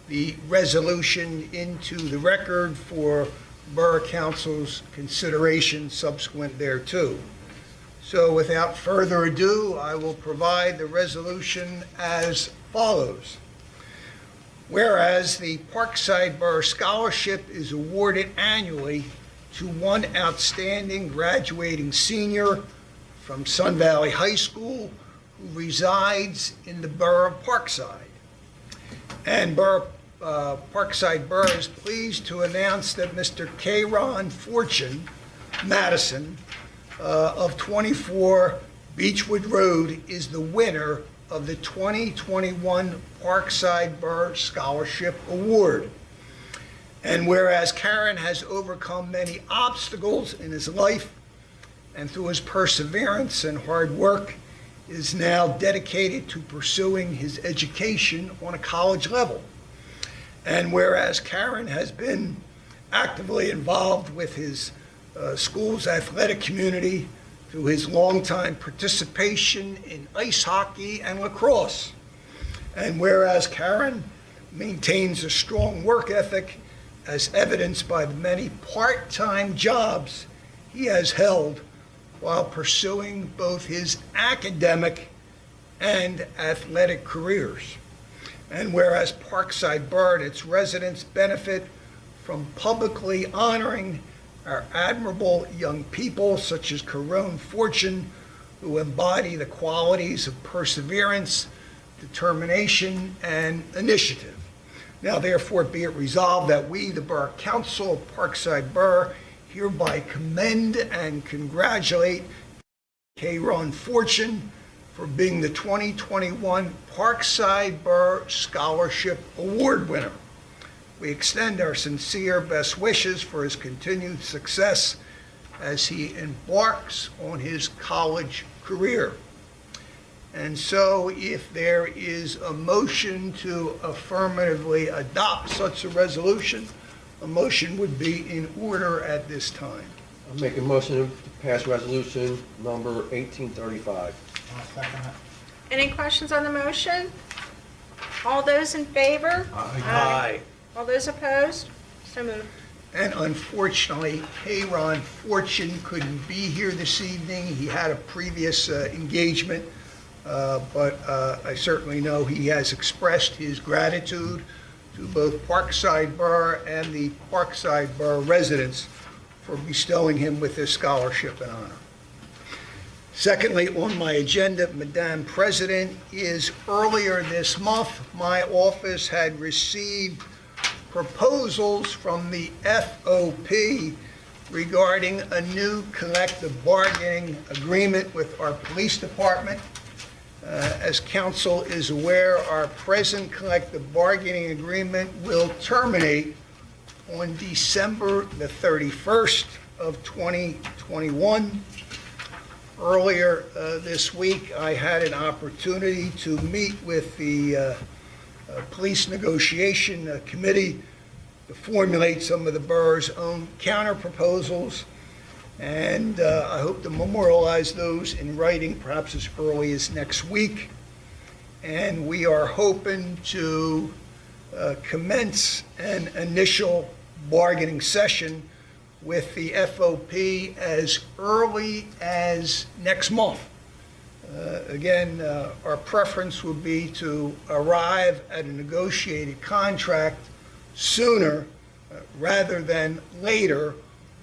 the resolution into the record for Borough Council's consideration subsequent thereto. So without further ado, I will provide the resolution as follows. Whereas the Parkside Borough Scholarship is awarded annually to one outstanding graduating senior from Sun Valley High School who resides in the Borough of Parkside. And Parkside Borough is pleased to announce that Mr. K-Ron Fortune Madison of 24 Beechwood Road is the winner of the 2021 Parkside Borough Scholarship Award. And whereas Karen has overcome many obstacles in his life and through his perseverance and hard work is now dedicated to pursuing his education on a college level. And whereas Karen has been actively involved with his school's athletic community through his longtime participation in ice hockey and lacrosse. And whereas Karen maintains a strong work ethic as evidenced by the many part-time jobs he has held while pursuing both his academic and athletic careers. And whereas Parkside Borough and its residents benefit from publicly honoring our admirable young people such as Caron Fortune, who embody the qualities of perseverance, determination, and initiative. Now therefore be it resolved that we, the Borough Council of Parkside Borough, hereby commend and congratulate Caron Fortune for being the 2021 Parkside Borough Scholarship Award winner. We extend our sincere best wishes for his continued success as he embarks on his college career. And so if there is a motion to affirmatively adopt such a resolution, a motion would be in order at this time. I'll make a motion to pass resolution number 1835. I'll second it. Any questions on the motion? All those in favor? Aye. All those opposed? So moved. And unfortunately, Caron Fortune couldn't be here this evening. He had a previous engagement, but I certainly know he has expressed his gratitude to both Parkside Borough and the Parkside Borough residents for bestowing him with this scholarship and honor. Secondly, on my agenda, Madam President, is earlier this month, my office had received proposals from the FOP regarding a new collective bargaining agreement with our police department. As council is aware, our present collective bargaining agreement will terminate on December the 31st of 2021. Earlier this week, I had an opportunity to meet with the Police Negotiation Committee to formulate some of the borough's own counter proposals, and I hope to memorialize those in writing perhaps as early as next week. and we are hoping to commence an initial bargaining session with the FOP as early as next month. Again, our preference would be to arrive at a negotiated contract sooner rather than later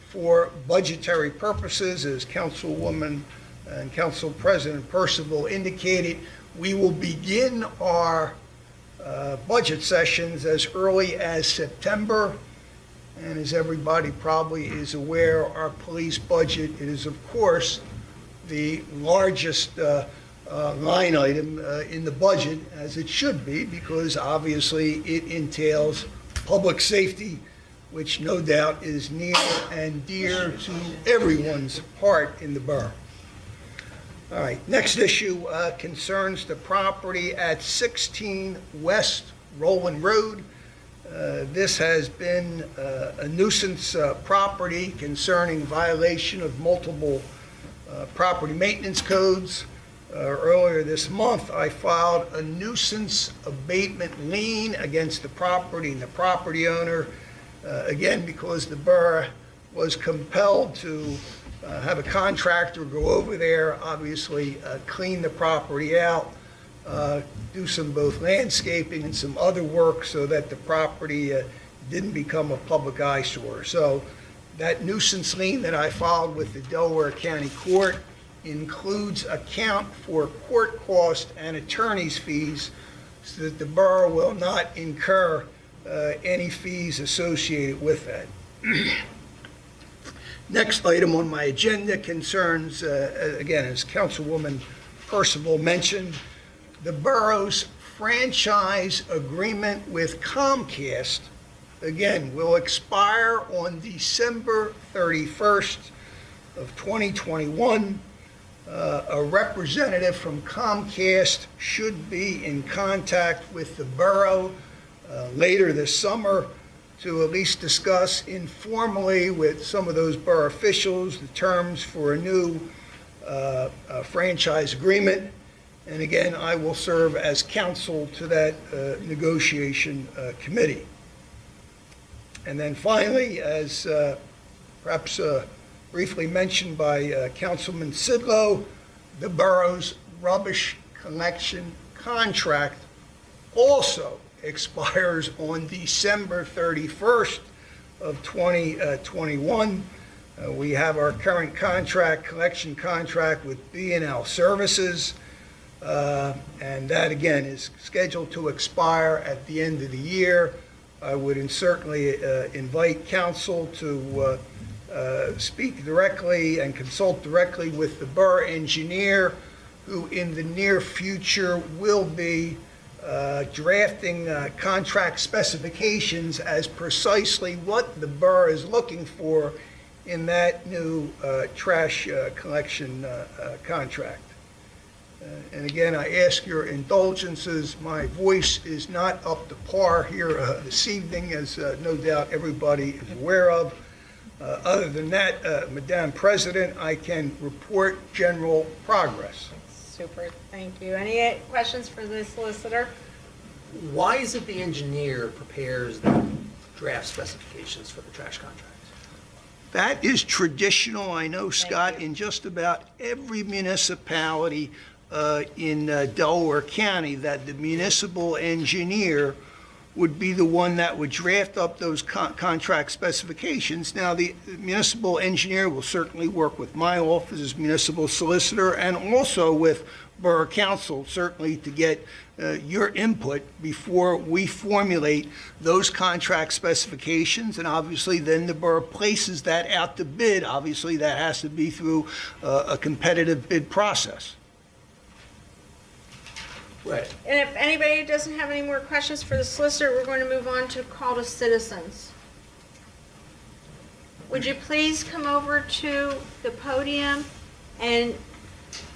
for budgetary purposes. As Councilwoman and Council President Percival indicated, we will begin our budget sessions as early as September. And as everybody probably is aware, our police budget is, of course, the largest line item in the budget, as it should be, because obviously it entails public safety, which no doubt is near and dear to everyone's heart in the borough. All right, next issue concerns the property at 16 West Roland Road. This has been a nuisance property concerning violation of multiple property maintenance codes. Earlier this month, I filed a nuisance abatement lien against the property and the property owner, again, because the borough was compelled to have a contractor go over there, obviously clean the property out, do some both landscaping and some other work so that the property didn't become a public eyesore. So that nuisance lien that I filed with the Delaware County Court includes account for court cost and attorney's fees so that the borough will not incur any fees associated with that. Next item on my agenda concerns, again, as Councilwoman Percival mentioned, the borough's franchise agreement with Comcast, again, will expire on December 31st of 2021. A representative from Comcast should be in contact with the borough later this summer to at least discuss informally with some of those borough officials the terms for a new franchise agreement. And again, I will serve as counsel to that negotiation committee. And then finally, as perhaps briefly mentioned by Councilman Sidlow, the borough's rubbish collection contract also expires on December 31st of 2021. We have our current contract, collection contract with B&L Services, and that again is scheduled to expire at the end of the year. I would certainly invite council to speak directly and consult directly with the borough engineer, who in the near future will be drafting contract specifications as precisely what the borough is looking for in that new trash collection contract. And again, I ask your indulgences. My voice is not up to par here this evening, as no doubt everybody is aware of. Other than that, Madam President, I can report general progress. Super, thank you. Any questions for the solicitor? Why is it the engineer prepares the draft specifications for the trash contract? That is traditional, I know, Scott, you. in just about every municipality in Delaware County, that the municipal engineer would be the one that would draft up those contract specifications. Now, the municipal engineer will certainly work with my office as municipal solicitor and also with Borough Council, certainly to get your input before we formulate those contract specifications. And obviously, then the borough places that out to bid. Obviously, that has to be through a competitive bid process. Right. And if anybody doesn't have any more questions for the solicitor, we're going to move on to call to citizens. Would you please come over to the podium and,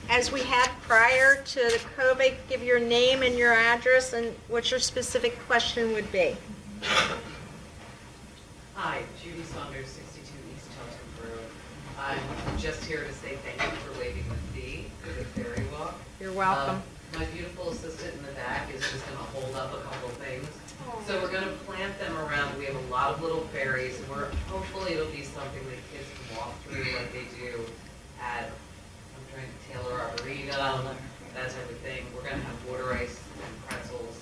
as we had prior to the COVID, give your name and your address and what your specific question would be? Hi, Judy Saunders, 62 East Townsend Road. I'm just here to say thank you for waiving the fee for the ferry walk. You're welcome. My beautiful assistant in the back is just gonna hold up a couple things. So we're gonna plant them around, we have a lot of little berries, and hopefully it'll be something that kids can walk through like they do at, I'm trying to Taylor Arboretum, that type of thing. We're gonna have water ice and pretzels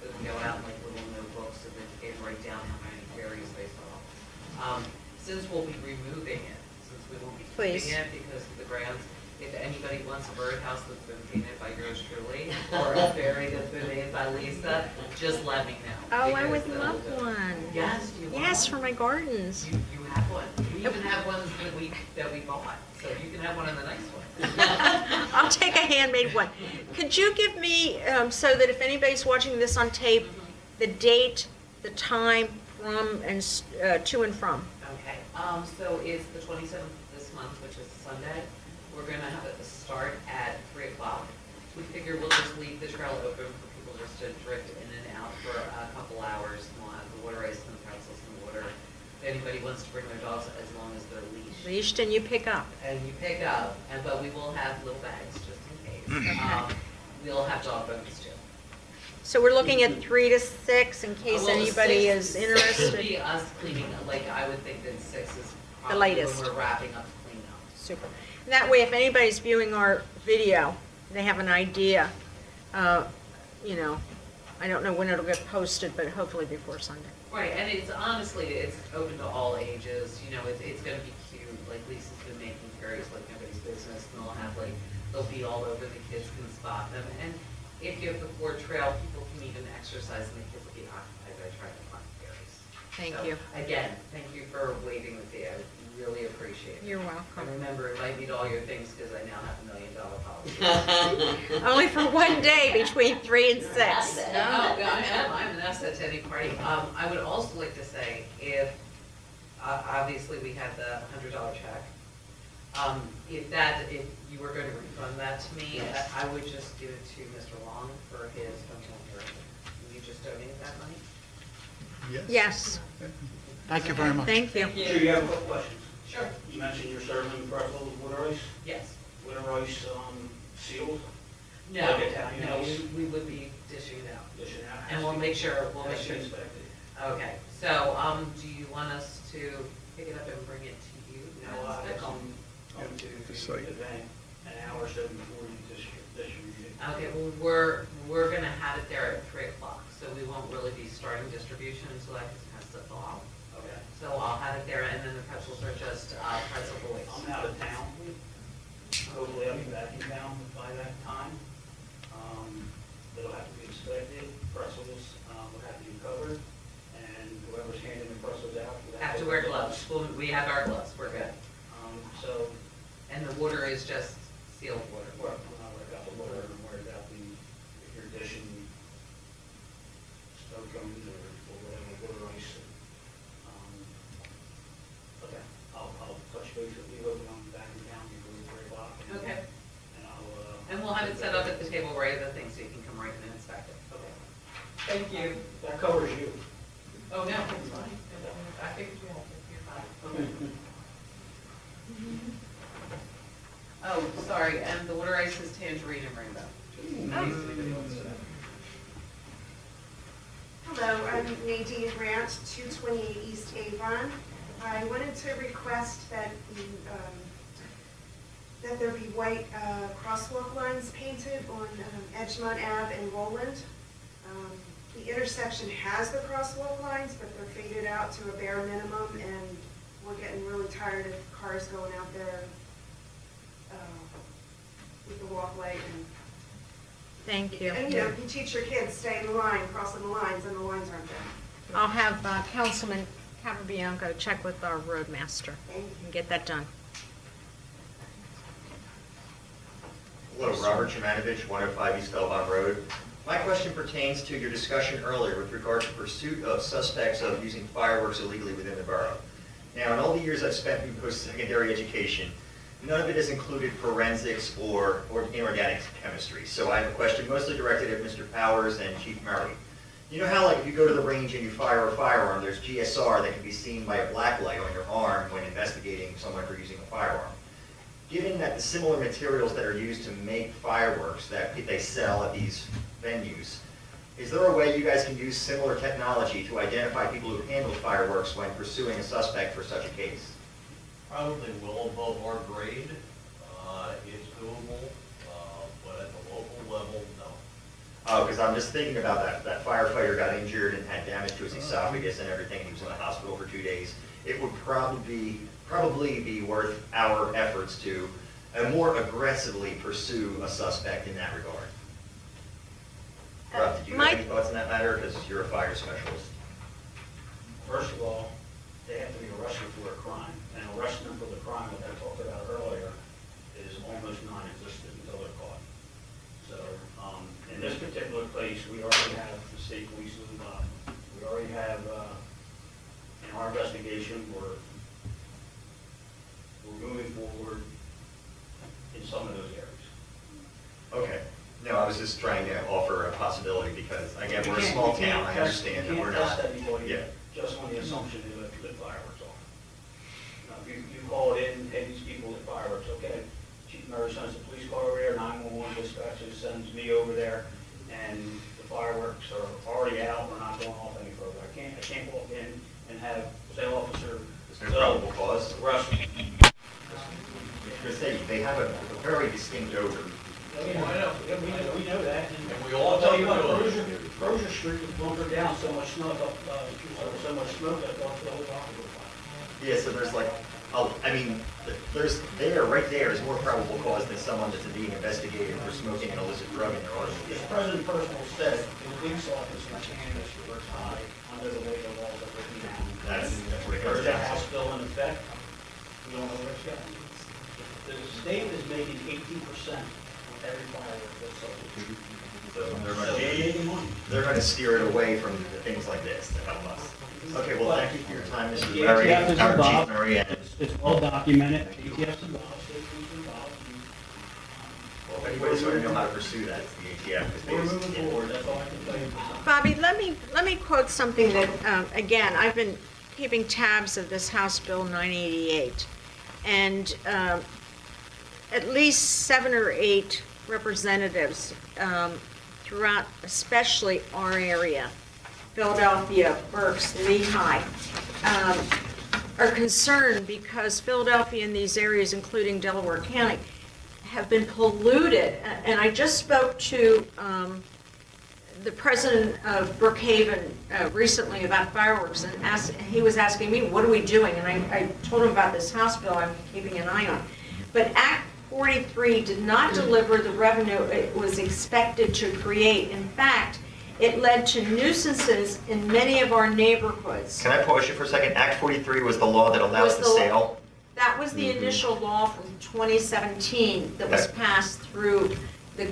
that can go out in like little notebooks so that they can write down how many berries they saw. Since we'll be removing it, since we won't be Please. keeping it because of the grounds, if anybody wants a birdhouse that's been painted by yours truly, or a berry that's been made by Lisa, just let me know. Oh, I would because love they'll do it. one. Yes, you want Yes, one? for my gardens. You have one. We even have ones that we bought, so you can have one of the nice ones. I'll take a handmade one. Could you give me, so that if anybody's watching this on tape, the date, the time from and to and from? Okay, so it's the 27th this month, which is Sunday. We're gonna have it start at 3 o'clock. We figure we'll just leave the trail open for people just to drift in and out for a couple hours. And we'll have the water ice and the pretzels and the water. If anybody wants to bring their dogs, as long as they're leashed. Leashed and you pick up. And you pick up, but we will have little bags just in case. We'll have dog bones too. So we're looking at 3 to 6 in case Well, anybody 6 is Would interested. be us cleaning up, like I would think that 6 is The probably latest. when we're wrapping up the cleanup. Super. And that way, if anybody's viewing our video, they have an idea. You know, I don't know when it'll get posted, but hopefully before Sunday. Right, and it's honestly, it's open to all ages, you know, it's gonna be cute, like Lisa's been making berries like nobody's business, and they'll be all over, the kids can spot them, and if you have the Ford Trail, people can even exercise, and the kids will be occupied by trying to find berries. Thank So, you. Again, thank you for waiting with me, I really appreciate it. You're And welcome. remember, invite me to all your things, because I now have $1 million policy. Only for one day between 3 and 6. I'm an asset to any party. I would also like to say, if, obviously, we had the $100 check. If you were going to refund that to me, I would just give it to Mr. Long for his hometown heritage. Will you just donate that money? Yes, Thank you very much. thank you. Sure, you have a couple questions. Sure. You mentioned you're serving pretzels with water ice. Yes. Water ice sealed, No, Like Italian no, ice? we would be dishing it out. dishing out. And we'll make sure, Has to be inspected. Okay, so, do you want us to pick it up and bring it to you? Now, I come to the site. event an hour or so before you distribute it. Okay, well, we're gonna have it there at 3 o'clock, so we won't really be starting distribution until that has to thaw. Okay. So I'll have it there, and then the pretzels are just pretzel boys. I'm out of town. Hopefully I'll be back in town by that time. It'll have to be inspected, pretzels will have to be covered, and whoever's handing the pretzels out. will Have to wear gloves. We have our gloves, we're good. So, And the water is just sealed water. well, I'm not worried about the water, I'm worried about if you're dishing snow cones or whatever, water ice. Okay, I'll touch base with you, hoping I'm back in town before 3 o'clock. Okay. And I'll. And we'll have it set up at the table right at the thing, so you can come right in and inspect it. Okay. Thank you. That covers you. Oh, no, it's fine. I figured you had to, you're fine. Okay. Oh, sorry, and the water ice is tangerine and rainbow. Just in case anybody wants to know. Hello, I'm Nadine Grant, 228 East Avon. I wanted to request that that there be white crosswalk lines painted on Edgemont Ave and Roland. The intersection has the crosswalk lines, but they're faded out to a bare minimum, and we're getting really tired of cars going out there with the walkway and Thank you. And, you teach your kids, stay in the line, crossing the lines, and the lines aren't there. I'll have Councilman Capabianco check with our roadmaster and get that done. Hello, Robert Jemanovich, 105 East Elbon Road. My question pertains to your discussion earlier with regard to pursuit of suspects of using fireworks illegally within the borough. Now, in all the years I've spent in post-secondary education, none of it has included forensics or inorganic chemistry. So I have a question mostly directed at Mr. Powers and Chief Murray. You know how, like, if you go to the range and you fire a firearm, there's GSR that can be seen by a black light on your arm when investigating someone for using a firearm. given that the similar materials that are used to make fireworks that they sell at these venues, is there a way you guys can use similar technology to identify people who handled fireworks when pursuing a suspect for such a case? Probably well above our grade. It's doable, but at the local level, no. Oh, because I'm just thinking about that firefighter got injured and had damage to his esophagus and everything. He was in the hospital for 2 days. It would probably be worth our efforts to more aggressively pursue a suspect in that regard. Rob, did you have any thoughts on that matter? Because you're a fire specialist. First of all, they have to be arrested for a crime, and arresting them for the crime that I talked about earlier is almost non-existent until they're caught. So, in this particular place, we already have the state police involved. We already have, in our investigation, we're moving forward in some of those areas. Okay. No, I was just trying to offer a possibility because, again, we're a small town. I understand that we're You not. can't test anybody Yeah. just on the assumption they lit fireworks off. Now, if you call it in, hey, these people lit fireworks, okay. Chief Murray sends the police car over there, 911 dispatcher sends me over there, and the fireworks are already out, we're not going off any further. I can't walk in and have sale officer. There's no probable cause. Arrest me. Because they have a very distinct odor. Yeah, we know that. And we all I'll tell you know what, you do. Crozier Street was bunkered down so much smoke, so much smoke that the whole block was on fire. Yeah, so there's like, I mean, right there is more probable cause than someone that's being investigated for smoking an illicit drug in their arsenal. The President personally said, the police officer canvas was high under the weight of all the written down. That's what it There's goes a down House to. bill in effect, we don't know where it's going. The state is making 18% of every firework that's sold. So They're making money. they're going to steer it away from the things like this to help us. Okay, well, thank you for your time, Mr. The Murray, ATF is our Chief involved. Murray, and It's well documented, ATF's involved, state police involved. well, if anybody's going to know how to pursue that, it's the ATF. 'cause they We're just- moving forward, that's all I can tell you. Bobby, let me quote something that, again, I've been keeping tabs of this House Bill 988, and at least 7 or 8 representatives throughout, especially our area, Philadelphia, Berks, Lehigh, are concerned because Philadelphia and these areas, including Delaware County, have been polluted. And I just spoke to the president of Brookhaven recently about fireworks, and he was asking me, what are we doing? And I told him about this House bill I'm keeping an eye on. But Act 43 did not deliver the revenue it was expected to create. In fact, it led to nuisances in many of our neighborhoods. Can I pause you for a second? Act 43 was the law that allows the sale? That was the initial law from 2017 that was Okay. passed through the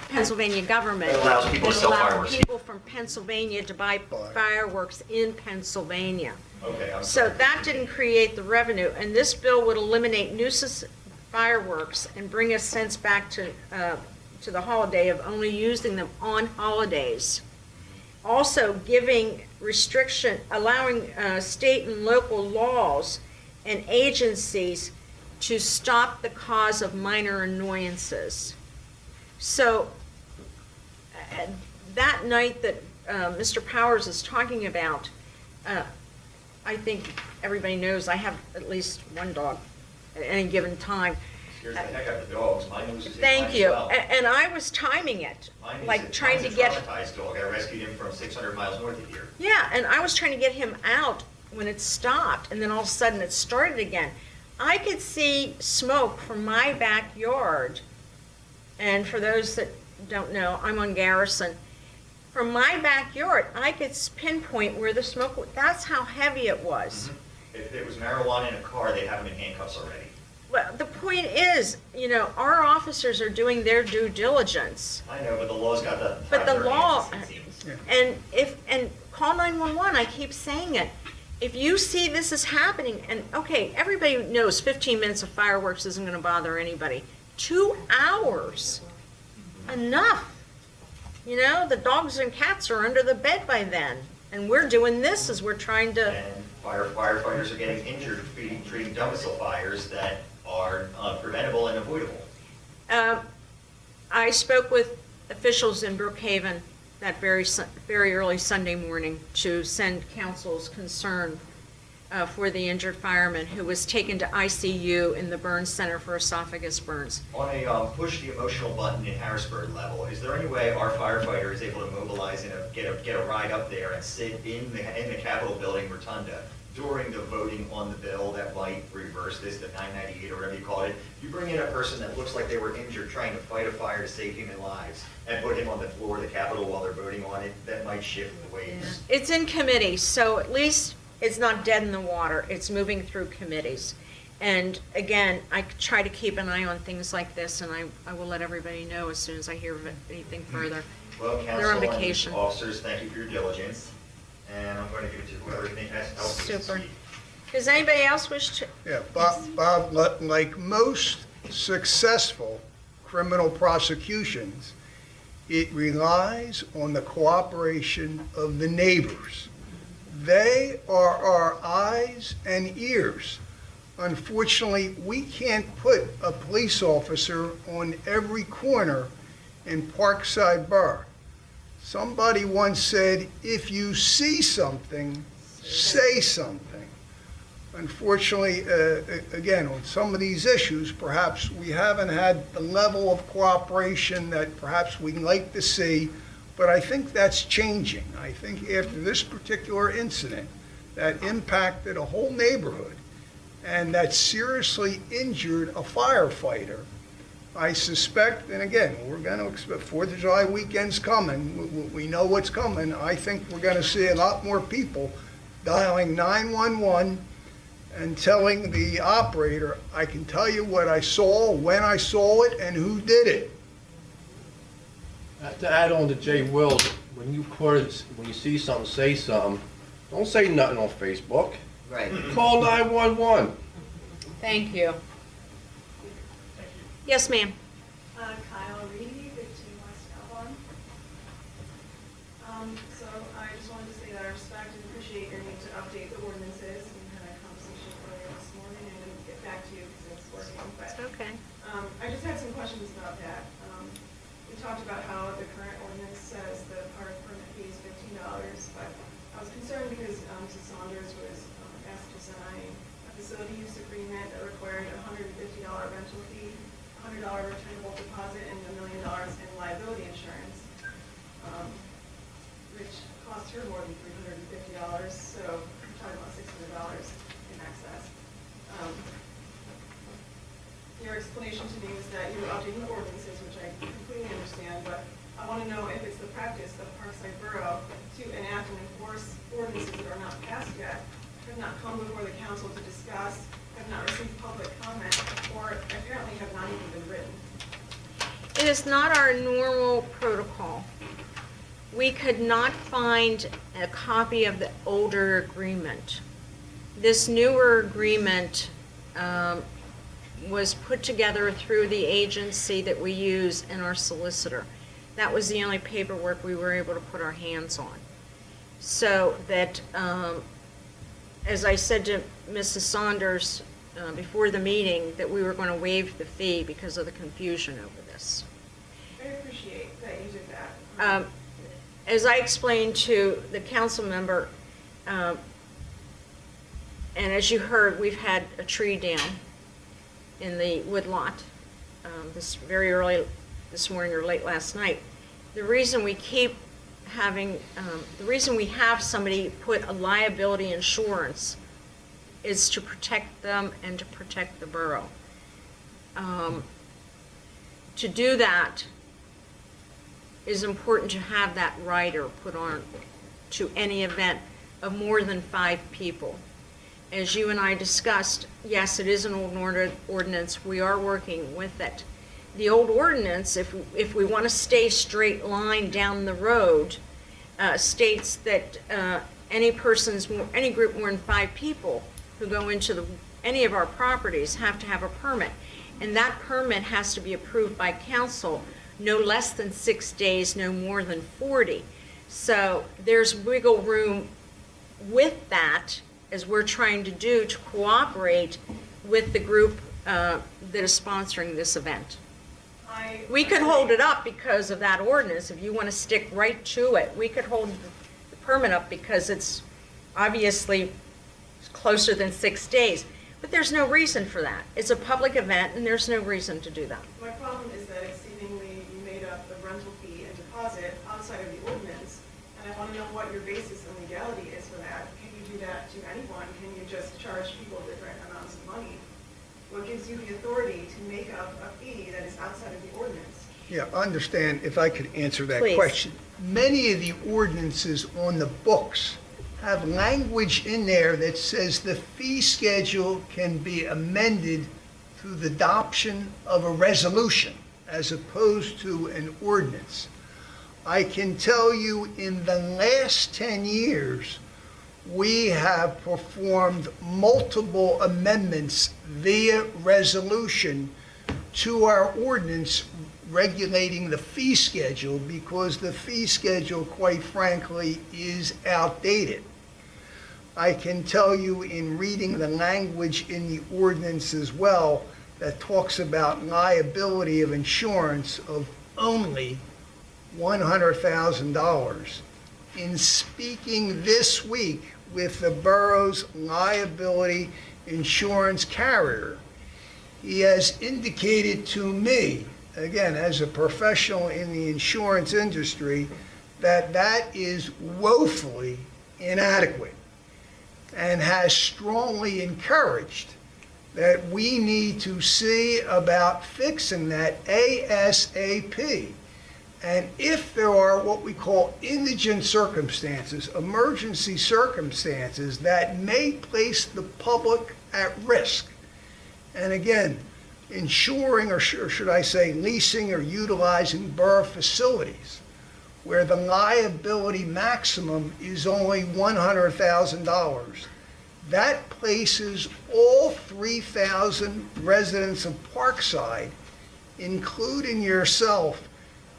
Pennsylvania government. It allows people to sell That allowed fireworks. people from Pennsylvania to buy fireworks in Pennsylvania. Okay, I'm So sorry. that didn't create the revenue, and this bill would eliminate nuisance fireworks and bring a sense back to the holiday of only using them on holidays. Also giving restriction, allowing state and local laws and agencies to stop the cause of minor annoyances. So that night that Mr. Powers is talking about, I think everybody knows I have at least one dog at any given time. Scares the heck out of the dogs. My nose is Thank you. And I was timing it, like trying to get, Mine's a traumatized dog. I rescued him from 600 miles north of here. yeah, and I was trying to get him out when it stopped, and then all of a sudden it started again. I could see smoke from my backyard, and for those that don't know, I'm on Garrison. From my backyard, I could pinpoint where the smoke was. That's how heavy it was. If it was marijuana in a car, they'd have him in handcuffs already. Well, the point is, you know, our officers are doing their due diligence. I know, but the law's got the. But the law, it seems. and call 911, I keep saying it. If you see this is happening, and okay, everybody knows 15 minutes of fireworks isn't gonna bother anybody. 2 hours, enough. You know, the dogs and cats are under the bed by then, and we're doing this as we're trying to, And firefighters are getting injured treating domicile fires that are preventable and avoidable? I spoke with officials in Brookhaven that very early Sunday morning to send council's concern for the injured fireman who was taken to ICU in the Burns Center for Esophagus Burns. On a push the emotional button in Harrisburg level, is there any way our firefighter is able to mobilize and get a ride up there and sit in the Capitol building rotunda during the voting on the bill that might reverse this, the 998 or whatever you call it? You bring in a person that looks like they were injured trying to fight a fire to save human lives and put him on the floor of the Capitol while they're voting on it, that might shift the weights. It's in committee, so at least it's not dead in the water. It's moving through committees. And again, I try to keep an eye on things like this, and I will let everybody know as soon as I hear of anything further. Well, They're on council vacation. and officers, thank you for your diligence, and I'm going to give it to whoever has helped me Super. speak. Does anybody else wish to? Yeah, Bob, like most successful criminal prosecutions, it relies on the cooperation of the neighbors. They are our eyes and ears. Unfortunately, we can't put a police officer on every corner in Parkside Borough. Somebody once said, if you see something, say something. Unfortunately, again, on some of these issues, perhaps we haven't had the level of cooperation that perhaps we'd like to see, but I think that's changing. I think after this particular incident that impacted a whole neighborhood and that seriously injured a firefighter, I suspect, and again, we're going to expect 4th of July weekend's coming. We know what's coming. I think we're going to see a lot more people dialing 911 and telling the operator, I can tell you what I saw, when I saw it, and who did it. To add on to Jay Wills, when you see something, say something. Don't say nothing on Facebook. Right. Call 911. Thank you. Yes, ma'am. Kyle Reedy, 15 West Calhoun. So I just wanted to say that I respect and appreciate your need to update the ordinances. We had a conversation earlier this morning. I didn't get back to you because it's working, but Okay. I just had some questions about that. We talked about how the current ordinance says the park permit fee is $15, but I was concerned because Mrs. Saunders was asked to sign a facility use agreement that required a $150 rental fee, $100 returnable deposit, and $1 million in liability insurance, which cost her more than $350, so we're talking about $600 in excess. Your explanation to me was that you were updating the ordinances, which I completely understand, but I want to know if it's the practice of Parkside Borough to enact and enforce ordinances that are not passed yet, have not come before the council to discuss, have not received public comment, or apparently have not even been written. It is not our normal protocol. We could not find a copy of the older agreement. This newer agreement was put together through the agency that we use and our solicitor. That was the only paperwork we were able to put our hands on. So that, as I said to Mrs. Saunders before the meeting, that we were going to waive the fee because of the confusion over this. I appreciate that you did that. As I explained to the council member, and as you heard, we've had a tree down in the woodlot this very early this morning or late last night. The reason we keep having, the reason we have somebody put a liability insurance is to protect them and to protect the borough. To do that is important to have that rider put on to any event of more than 5 people. As you and I discussed, yes, it is an old ordinance. We are working with it. The old ordinance, if we want to stay straight line down the road, states that any group more than 5 people who go into any of our properties have to have a permit. And that permit has to be approved by council no less than 6 days, no more than 40. So there's wiggle room with that, as we're trying to do to cooperate with the group that is sponsoring this event. We could hold it up because of that ordinance, if you want to stick right to it. We could hold the permit up because it's obviously closer than 6 days. But there's no reason for that. It's a public event, and there's no reason to do that. My problem is that seemingly you made up the rental fee and deposit outside of the ordinance, and I want to know what your basis and legality is for that. Can you do that to anyone? Can you just charge people different amounts of money? What gives you the authority to make up a fee that is outside of the ordinance? Yeah, understand, if I could answer that Please. question. Many of the ordinances on the books have language in there that says the fee schedule can be amended through the adoption of a resolution as opposed to an ordinance. I can tell you in the last 10 years, we have performed multiple amendments via resolution to our ordinance regulating the fee schedule because the fee schedule, quite frankly, is outdated. I can tell you in reading the language in the ordinance as well that talks about liability of insurance of only $100,000. In speaking this week with the borough's liability insurance carrier, he has indicated to me, again, as a professional in the insurance industry, that that is woefully inadequate and has strongly encouraged that we need to see about fixing that ASAP. And if there are what we call indigent circumstances, emergency circumstances that may place the public at risk, and again, insuring, or should I say leasing or utilizing borough facilities, where the liability maximum is only $100,000, that places all 3,000 residents of Parkside, including yourself,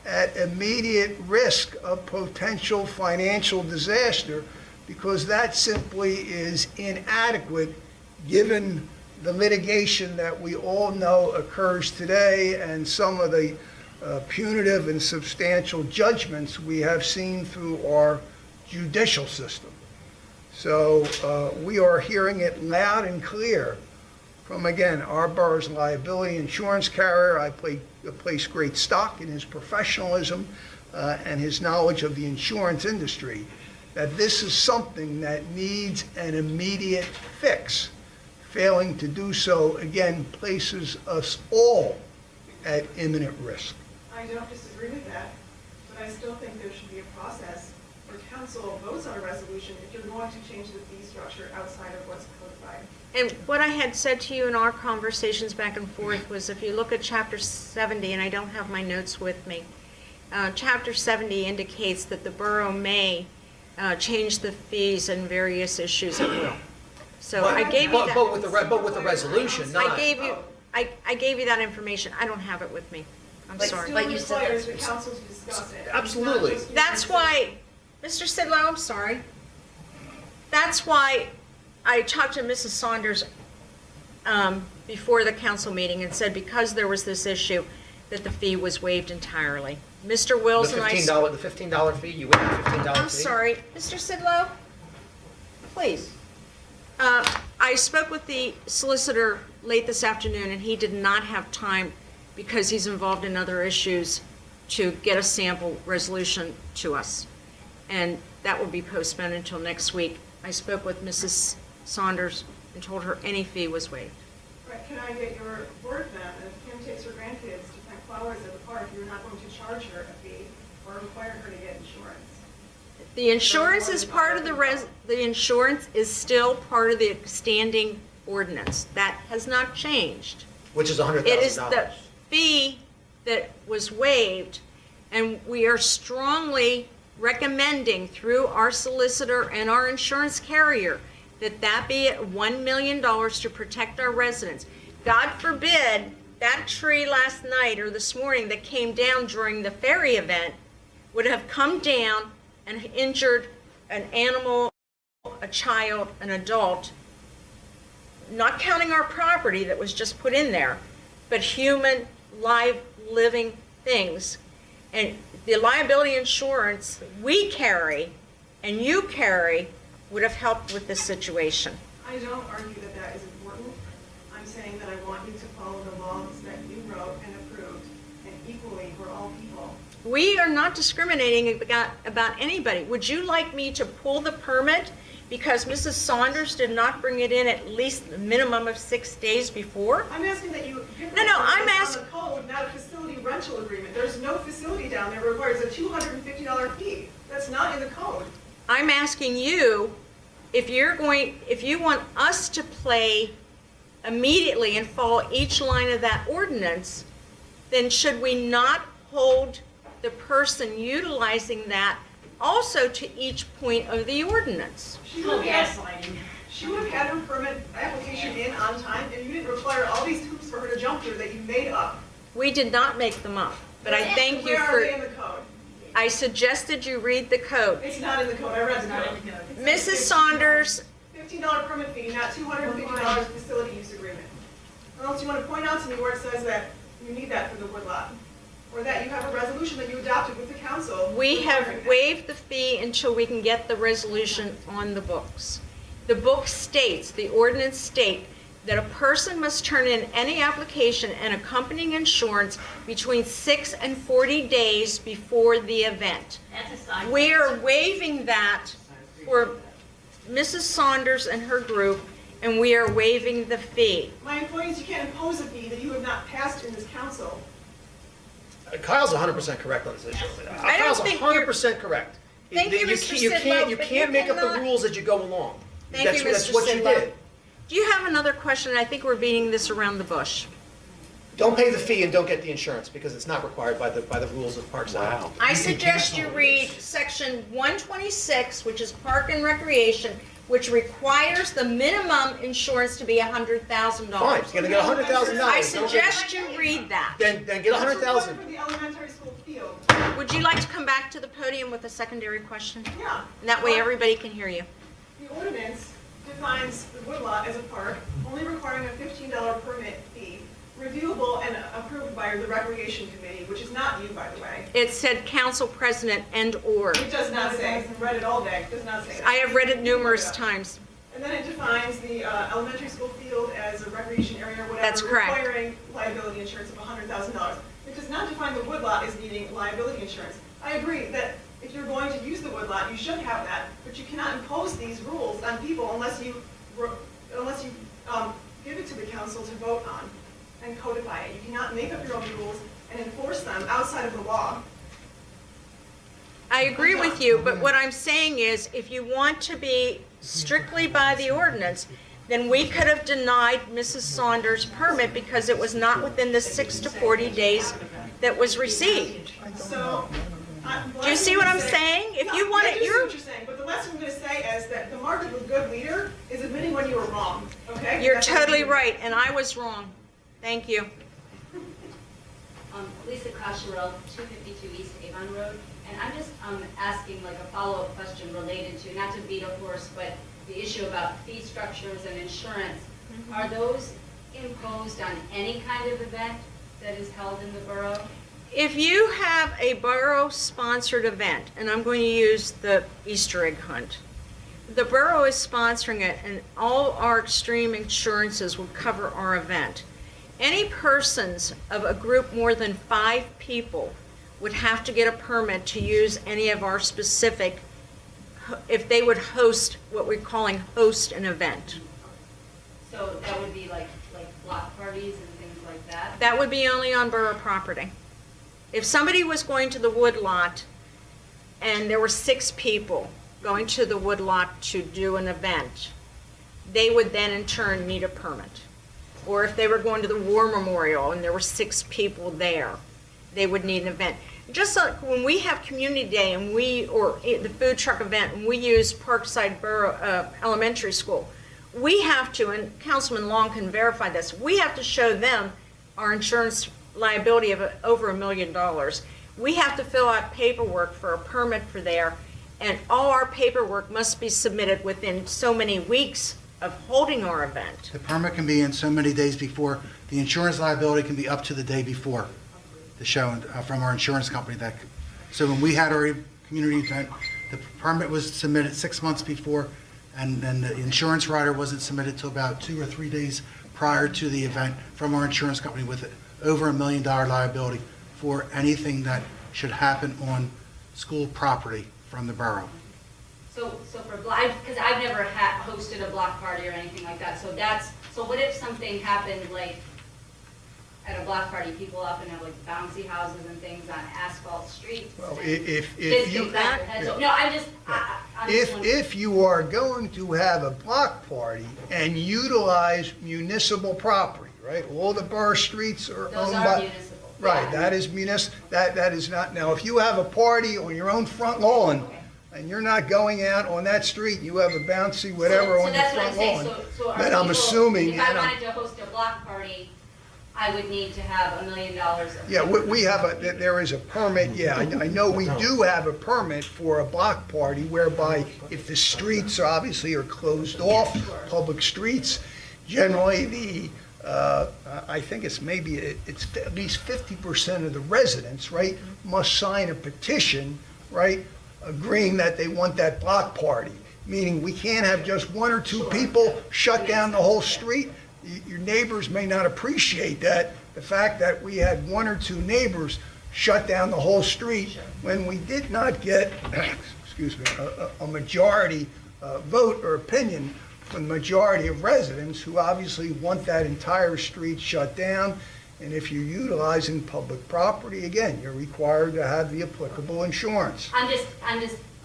at immediate risk of potential financial disaster because that simply is inadequate given the litigation that we all know occurs today and some of the punitive and substantial judgments we have seen through our judicial system. So we are hearing it loud and clear from, again, our borough's liability insurance carrier. I place great stock in his professionalism and his knowledge of the insurance industry, that this is something that needs an immediate fix. Failing to do so, again, places us all at imminent risk. I don't disagree with that, but I still think there should be a process where council votes on a resolution if you're going to change the fee structure outside of what's codified. And what I had said to you in our conversations back and forth was if you look at Chapter 70, and I don't have my notes with me, Chapter 70 indicates that the borough may change the fees and various issues at will. So I gave you that. But with the resolution, not. I gave you that information. I don't have it with me. I'm sorry. But you still requires the council to discuss it. Absolutely. That's why, Mr. Sidlow, I'm sorry. That's why I talked to Mrs. Saunders before the council meeting and said because there was this issue that the fee was waived entirely. Mr. Wills and I... The $15 fee, you waived the $15 fee? I'm sorry. Mr. Sidlow, please. I spoke with the solicitor late this afternoon, and he did not have time because he's involved in other issues to get a sample resolution to us. And that will be postponed until next week. I spoke with Mrs. Saunders and told her any fee was waived. Right, can I get your word then, if Kim takes her grandkids to plant flowers at the park, you're not going to charge her a fee or require her to get insurance? The insurance is part of the insurance is still part of the standing ordinance. That has not changed. Which is $100,000. It is the fee that was waived, and we are strongly recommending through our solicitor and our insurance carrier that that be at $1 million to protect our residents. God forbid that tree last night or this morning that came down during the ferry event would have come down and injured an animal, a child, an adult. not counting our property that was just put in there, but human, live, living things. And the liability insurance we carry and you carry would have helped with this situation. I don't argue that that is important. I'm saying that I want you to follow the laws that you wrote and approved, and equally for all people. We are not discriminating about anybody. Would you like me to pull the permit because Mrs. Saunders did not bring it in at least a minimum of 6 days before? I'm asking that you give No, I'm on asking. the code, not a facility rental agreement. There's no facility down there that requires a $250 fee. That's not in the code. I'm asking you if you want us to play immediately and follow each line of that ordinance, then should we not hold the person utilizing that also to each point of the ordinance? She would have had her permit application in on time, and you didn't require all these hoops for her to jump through that you made up. We did not make them up, but I thank you Where are for, they in the code? I suggested you read the code. It's not in the code. I read the code. Mrs. Saunders, $15 permit fee, not $250 facility use agreement. Or else you want to point out to me where it says that you need that for the woodlot, or that you have a resolution that you adopted with the council. we have requiring that. waived the fee until we can get the resolution on the books. The book states, the ordinance state, that a person must turn in any application and accompanying insurance between 6 and 40 days before the event. We are waiving that for Mrs. Saunders and her group, and we are waiving the fee. My employees, you can't impose a fee that you have not passed in this council. Kyle's 100% correct on this issue. I don't Kyle's think you're- 100% correct. Thank you, Mr. Sidlow, You but can't you make up the cannot- rules as you go along. Thank you, That's Mr. what you Sidlow. did. Do you have another question? I think we're beating this around the bush. Don't pay the fee and don't get the insurance because it's not required by the rules of Parkside. Wow. I suggest you read section 126, which is Park and Recreation, which requires the minimum insurance to be $100,000. Fine, you're gonna get $100,000. I suggest you read that. Then get $100,000. For the elementary school field. Would you like to come back to the podium with a secondary question? Yeah. And that way everybody can hear you. The ordinance defines the woodlot as a park, only requiring a $15 permit fee, reviewable and approved by the recreation committee, which is not you, by the way. It said council president and/or. It does not say, I've read it all day, it does not say that. I have read it numerous times. And then it defines the elementary school field as a recreation area or whatever. That's correct. Requiring liability insurance of $100,000. It does not define the woodlot as needing liability insurance. I agree that if you're going to use the woodlot, you should have that, but you cannot impose these rules on people unless you give it to the council to vote on and codify it. You cannot make up your own rules and enforce them outside of the law. I agree with you, but what I'm saying is, if you want to be strictly by the ordinance, then we could have denied Mrs. Saunders' permit because it was not within the 6 to 40 days that was received. So, Do you see what I'm saying? If you want it, I do see what you're saying, but the last thing I'm going to say is that the mark of a good leader is admitting when you were wrong, okay? You're That's what totally I'm- right, and I was wrong. Thank you. Lisa Cosharel, 252 East Avon Road, and I'm just asking like a follow-up question related to, not to beat a horse, but the issue about fee structures and insurance. Are those imposed on any kind of event that is held in the borough? If you have a borough-sponsored event, and I'm going to use the Easter egg hunt, the borough is sponsoring it, and all our extreme insurances will cover our event. Any persons of a group more than 5 people would have to get a permit to use any of our specific, if they would host, what we're calling host an event. So that would be like block parties and things like that? That would be only on borough property. If somebody was going to the woodlot and there were 6 people going to the woodlot to do an event, they would then in turn need a permit. Or if they were going to the War Memorial and there were 6 people there, they would need an event. Just like when we have community day and or the food truck event, and we use Parkside Borough Elementary School, we have to, and Councilman Long can verify this, we have to show them our insurance liability of over $1 million. We have to fill out paperwork for a permit for there, and all our paperwork must be submitted within so many weeks of holding our event. The permit can be in so many days before. The insurance liability can be up to the day before the show from our insurance company. So when we had our community event, the permit was submitted 6 months before, and then the insurance rider wasn't submitted till about 2 or 3 days prior to the event from our insurance company with over $1 million liability for anything that should happen on school property from the borough. So for because I've never hosted a block party or anything like that, so what if something happened like at a block party, people often have like bouncy houses and things on asphalt streets? Well, and if kids you, get back their heads. No, I'm just wondering. if you are going to have a block party and utilize municipal property, right? All the borough streets are Those owned are by. municipal. Right, Yeah. that is that is not, now, if you have a party on your own front lawn, Okay. and you're not going out on that street, you have a bouncy whatever on your that's what I'm front saying. lawn, So are then I'm people- assuming, If I and I'm- wanted to host a block party, I would need to have $1 million of. yeah, we have there is a permit, yeah, I know we do have a permit for a block party whereby if the streets obviously are closed off, public streets, generally I think it's at least 50% of the residents, right, must sign a petition, right, agreeing that they want that block party, meaning we can't have just 1 or 2 people shut down the whole street. Your neighbors may not appreciate that, the fact that we had 1 or 2 neighbors shut down the whole street when we did not get, excuse me, a majority vote or opinion from the majority of residents who obviously want that entire street shut down. And if you're utilizing public property, again, you're required to have the applicable insurance. I'm just,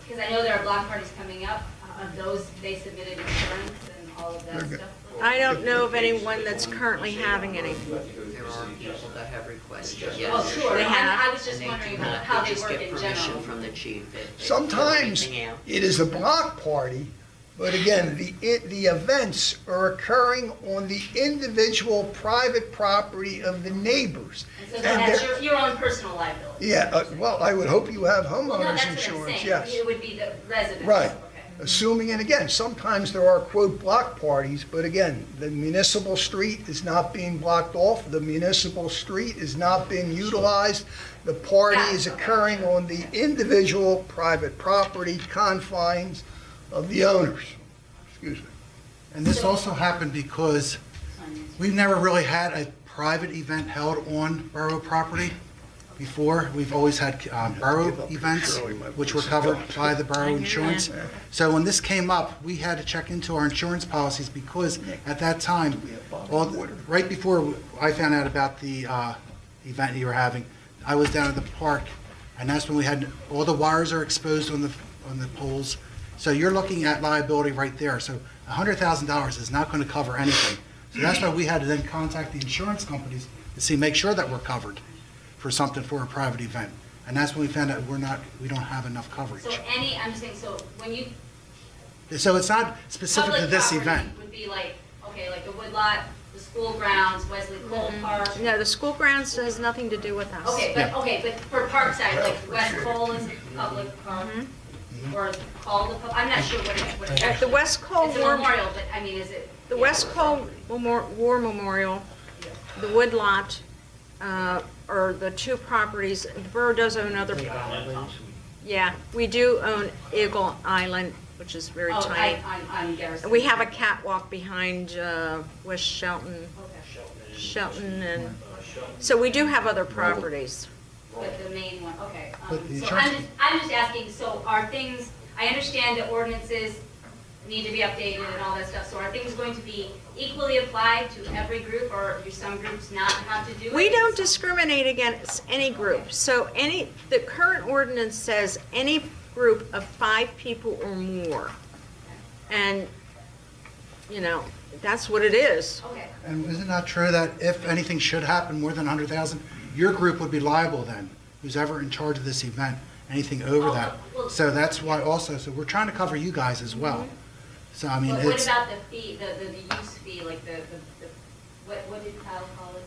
because I know there are block parties coming up, of those, they submitted insurance and all of that They're good. stuff. I don't know of anyone that's currently having any. There are people that have requested, yes. Oh, sure, They have. I was just And they wondering do not, how they they just work get in permission general. from the chief. They fill Sometimes everything out. it is a block party, but again, the events are occurring on the individual private property of the neighbors. And so that's they're- your own personal liability. Yeah, well, I would hope you have Well, no, homeowners that's what I'm insurance, saying, yes. it would be the residents. Right. Okay. Assuming, and again, sometimes there are quote block parties, but again, the municipal street is not being blocked off, the municipal street is not being utilized. The party is occurring on the individual private property confines of the owners. Excuse me. And this also happened because we've never really had a private event held on borough property before. We've always had borough events, which were covered by the borough insurance. So when this came up, we had to check into our insurance policies because at that time, right before I found out about the event you were having, I was down at the park, and that's when we had, all the wires are exposed on the poles. So you're looking at liability right there. So $100,000 is not going to cover anything. So that's why we had to then contact the insurance companies to make sure that we're covered for something for a private event. And that's when we found out we don't have enough coverage. So I'm just saying, so when you. So it's not specific to this Public event. property would be like, okay, like the woodlot, the school grounds, Wesley Cole Park. No, the school grounds has nothing to do with us. Okay, but for Parkside, like West Cole is a public park, or called a public, I'm not sure what it is. At the West Cole It's a War, memorial, but I mean, is it? the West Cole War Memorial, the woodlot, or the 2 properties, the borough does own other. Yeah, we do own Eagle Island, which is very Oh, tiny. on Garrison. We have a catwalk behind West Shelton, and, so we do have other properties. But the main one, okay. But the So insurance- I'm just asking, so are things, I understand that ordinances need to be updated and all that stuff, so are things going to be equally applied to every group, or do some groups not have to do it? We don't discriminate against any group. So the current ordinance says any group of 5 people or more. And, that's what it is. Okay. And isn't that true that if anything should happen more than 100,000, your group would be liable then, who's ever in charge of this event, anything over that? So that's why also, so we're trying to cover you guys as well. So I mean, But what it's, about the fee, the use fee, like what did Kyle call it,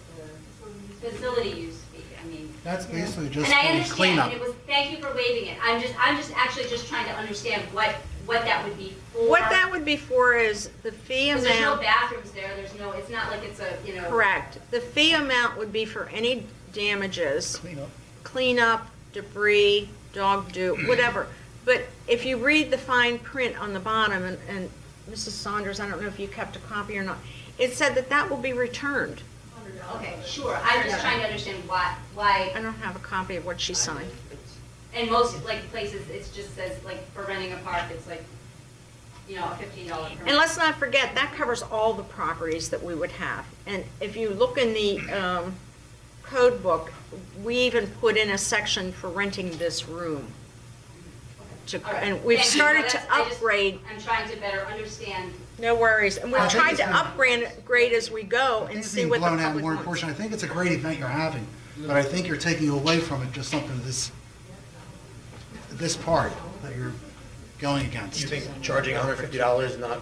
the facility use fee, I mean. that's basically just And I the understand, cleanup. and thank you for waiving it, I'm just actually just trying to understand what what that would be for? What that would be for is the fee Because there's no amount. bathrooms there, there's no, it's not like it's a, you know. Correct. The fee amount would be for any damages, cleanup, debris, dog do, whatever. But if you read the fine print on the bottom, and Mrs. Saunders, I don't know if you kept a copy or not, it said that that will be returned. Okay, sure, I'm just trying to understand why, I don't have a copy of what she signed. in most, like, places, it just says, like, for renting a park, it's like, you know, a $15 permit. And let's not forget, that covers all the properties that we would have. And if you look in the code book, we even put in a section for renting this room. All right. And we've Thank you. started No, to that's- upgrade. I'm trying to better understand. No worries. And we're I think trying to it's gonna- upgrade as we go and It's see being what the blown out in public more wants. proportion. I think it's a great event you're having, but I think you're taking away from it just something this part that you're going against. Do you think charging $150 not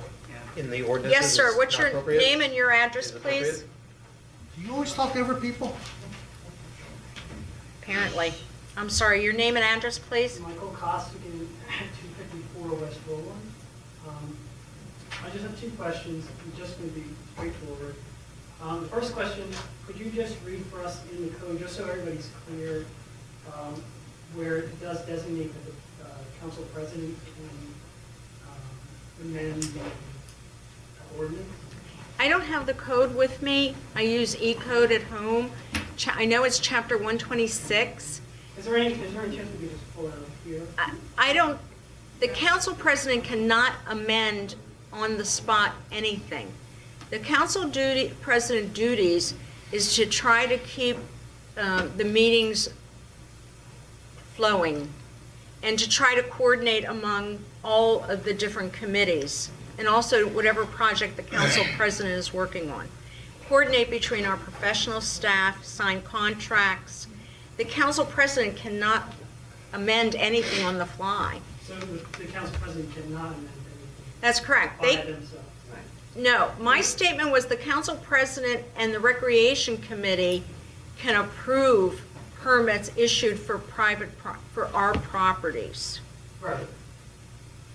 in the ordinance? Yes, sir. What's your name and your address, Is it please? appropriate? Do you always talk over people? Apparently. I'm sorry, your name and address, please? Michael Costigan at 254 West Roland. I just have two questions, I'm just going to be straightforward. The first question, could you just read for us in the code, just so everybody's clear, where it does designate that the council president can amend the ordinance? I don't have the code with me. I use E-code at home. I know it's chapter 126. Is there any chance we could just pull it up here? I don't, the council president cannot amend on the spot anything. The council president duties is to try to keep the meetings flowing and to try to coordinate among all of the different committees and also whatever project the council president is working on. Coordinate between our professional staff, sign contracts. The council president cannot amend anything on the fly. So the council president cannot amend anything That's correct. by themselves? No, my statement was the council president and the recreation committee can approve permits issued for for our properties. Right.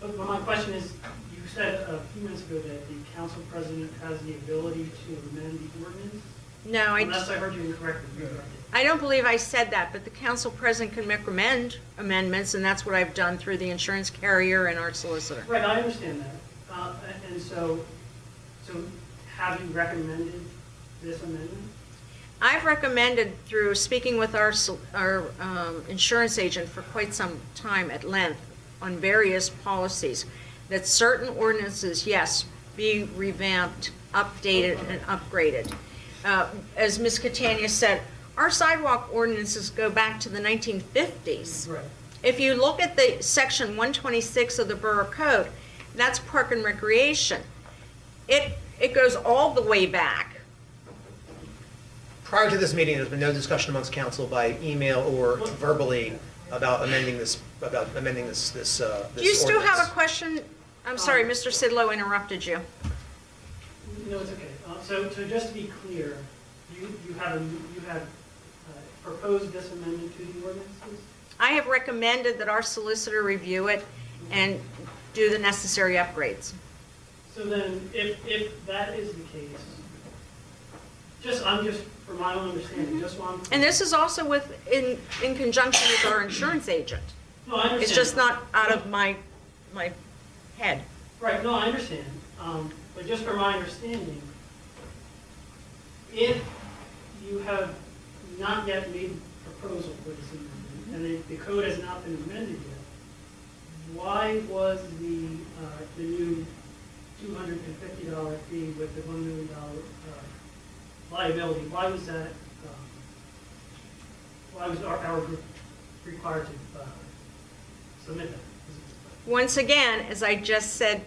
But my question is, you said a few minutes ago that the council president has the ability to amend the ordinance? No, Unless I heard you incorrectly. I don't believe I said that, but the council president can recommend amendments, and that's what I've done through the insurance carrier and our solicitor. Right, I understand that. And so have you recommended this amendment? I've recommended through speaking with our insurance agent for quite some time at length on various policies, that certain ordinances, yes, be revamped, updated, and upgraded. As Ms. Catania said, our sidewalk ordinances go back to the 1950s. Right. If you look at the section 126 of the Borough Code, that's park and recreation. It goes all the way back. Prior to this meeting, there's been no discussion amongst council by email or verbally about amending this Do you still have a question? I'm sorry, Mr. Sidlow interrupted you. No, it's okay. So just to be clear, you have proposed this amendment to the ordinances? I have recommended that our solicitor review it and do the necessary upgrades. So then, if that is the case, I'm just, for my own understanding, just one. And this is also in conjunction with our insurance agent. No, I understand. It's just not out of my head. Right, no, I understand. But just for my understanding, if you have not yet made a proposal for this amendment, and the code has not been amended yet, why was the new $250 fee with the $1 million liability, why was that, why was our group required to submit that? Once again, as I just said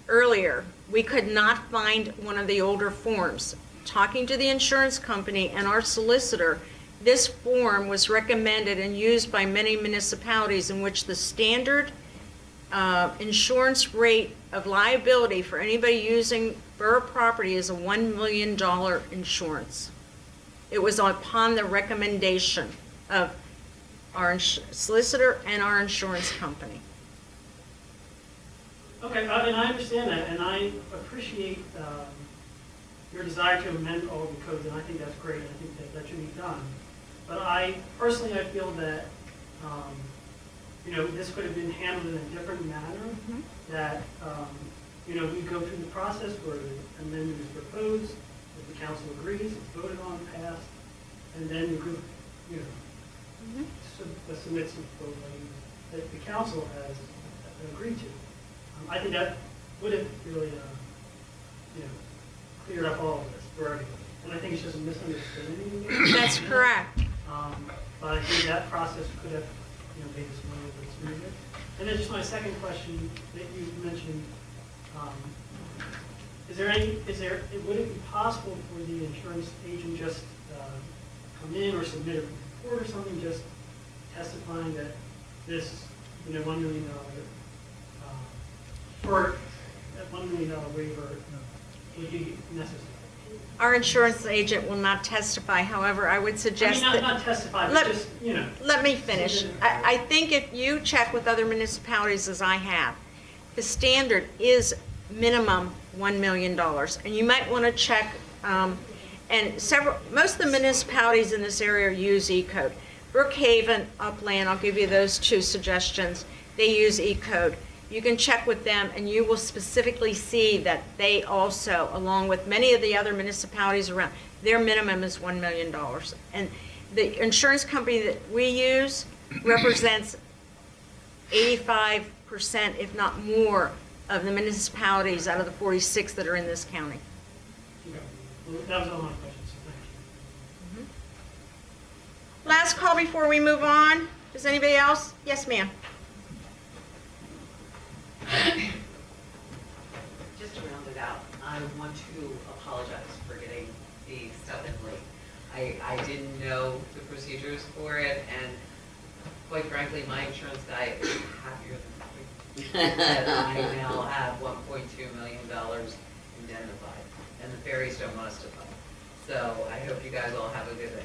earlier, we could not find one of the older forms. Talking to the insurance company and our solicitor, this form was recommended and used by many municipalities in which the standard insurance rate of liability for anybody using borough property is a $1 million insurance. It was upon the recommendation of our solicitor and our insurance company. Okay, and I understand that, and I appreciate your desire to amend all the codes, and I think that's great, and I think that that should be done. But I feel that, this could have been handled in a different manner, that, we go through the process where the amendment is proposed, if the council agrees, it's voted on, passed, and then the group, submits some proposals that the council has agreed to. I think that would have really, cleared up all of this for everybody. And I think it's just a misunderstanding. That's correct. But I think that process could have, made this one a little bit smoother. And then just my second question that you mentioned, would it be possible for the insurance agent just come in or submit a report or something, just testifying that this, $1 million, for that $1 million waiver would be necessary? Our insurance agent will not testify, however, I would suggest that... not testify, but just, Let me finish. I think if you check with other municipalities, as I have, the standard is minimum $1 million. And you might want to check, most of the municipalities in this area use E-code. Brookhaven, Upland, I'll give you those two suggestions. They use E-code. You can check with them, and you will specifically see that they also, along with many of the other municipalities around, their minimum is $1 million. And the insurance company that we use represents 85%, if not more, of the municipalities out of the 46 that are in this county. Okay. Well, that was all my questions, so thank you. Last call before we move on. Does anybody else? Yes, ma'am. Just to round it out, I want to apologize for getting the stuff in late. I didn't know the procedures for it, and quite frankly, my insurance guy is happier than me that I now have $1.2 million indemnified, and the ferries don't want us to pay. So I hope you guys all have a good day.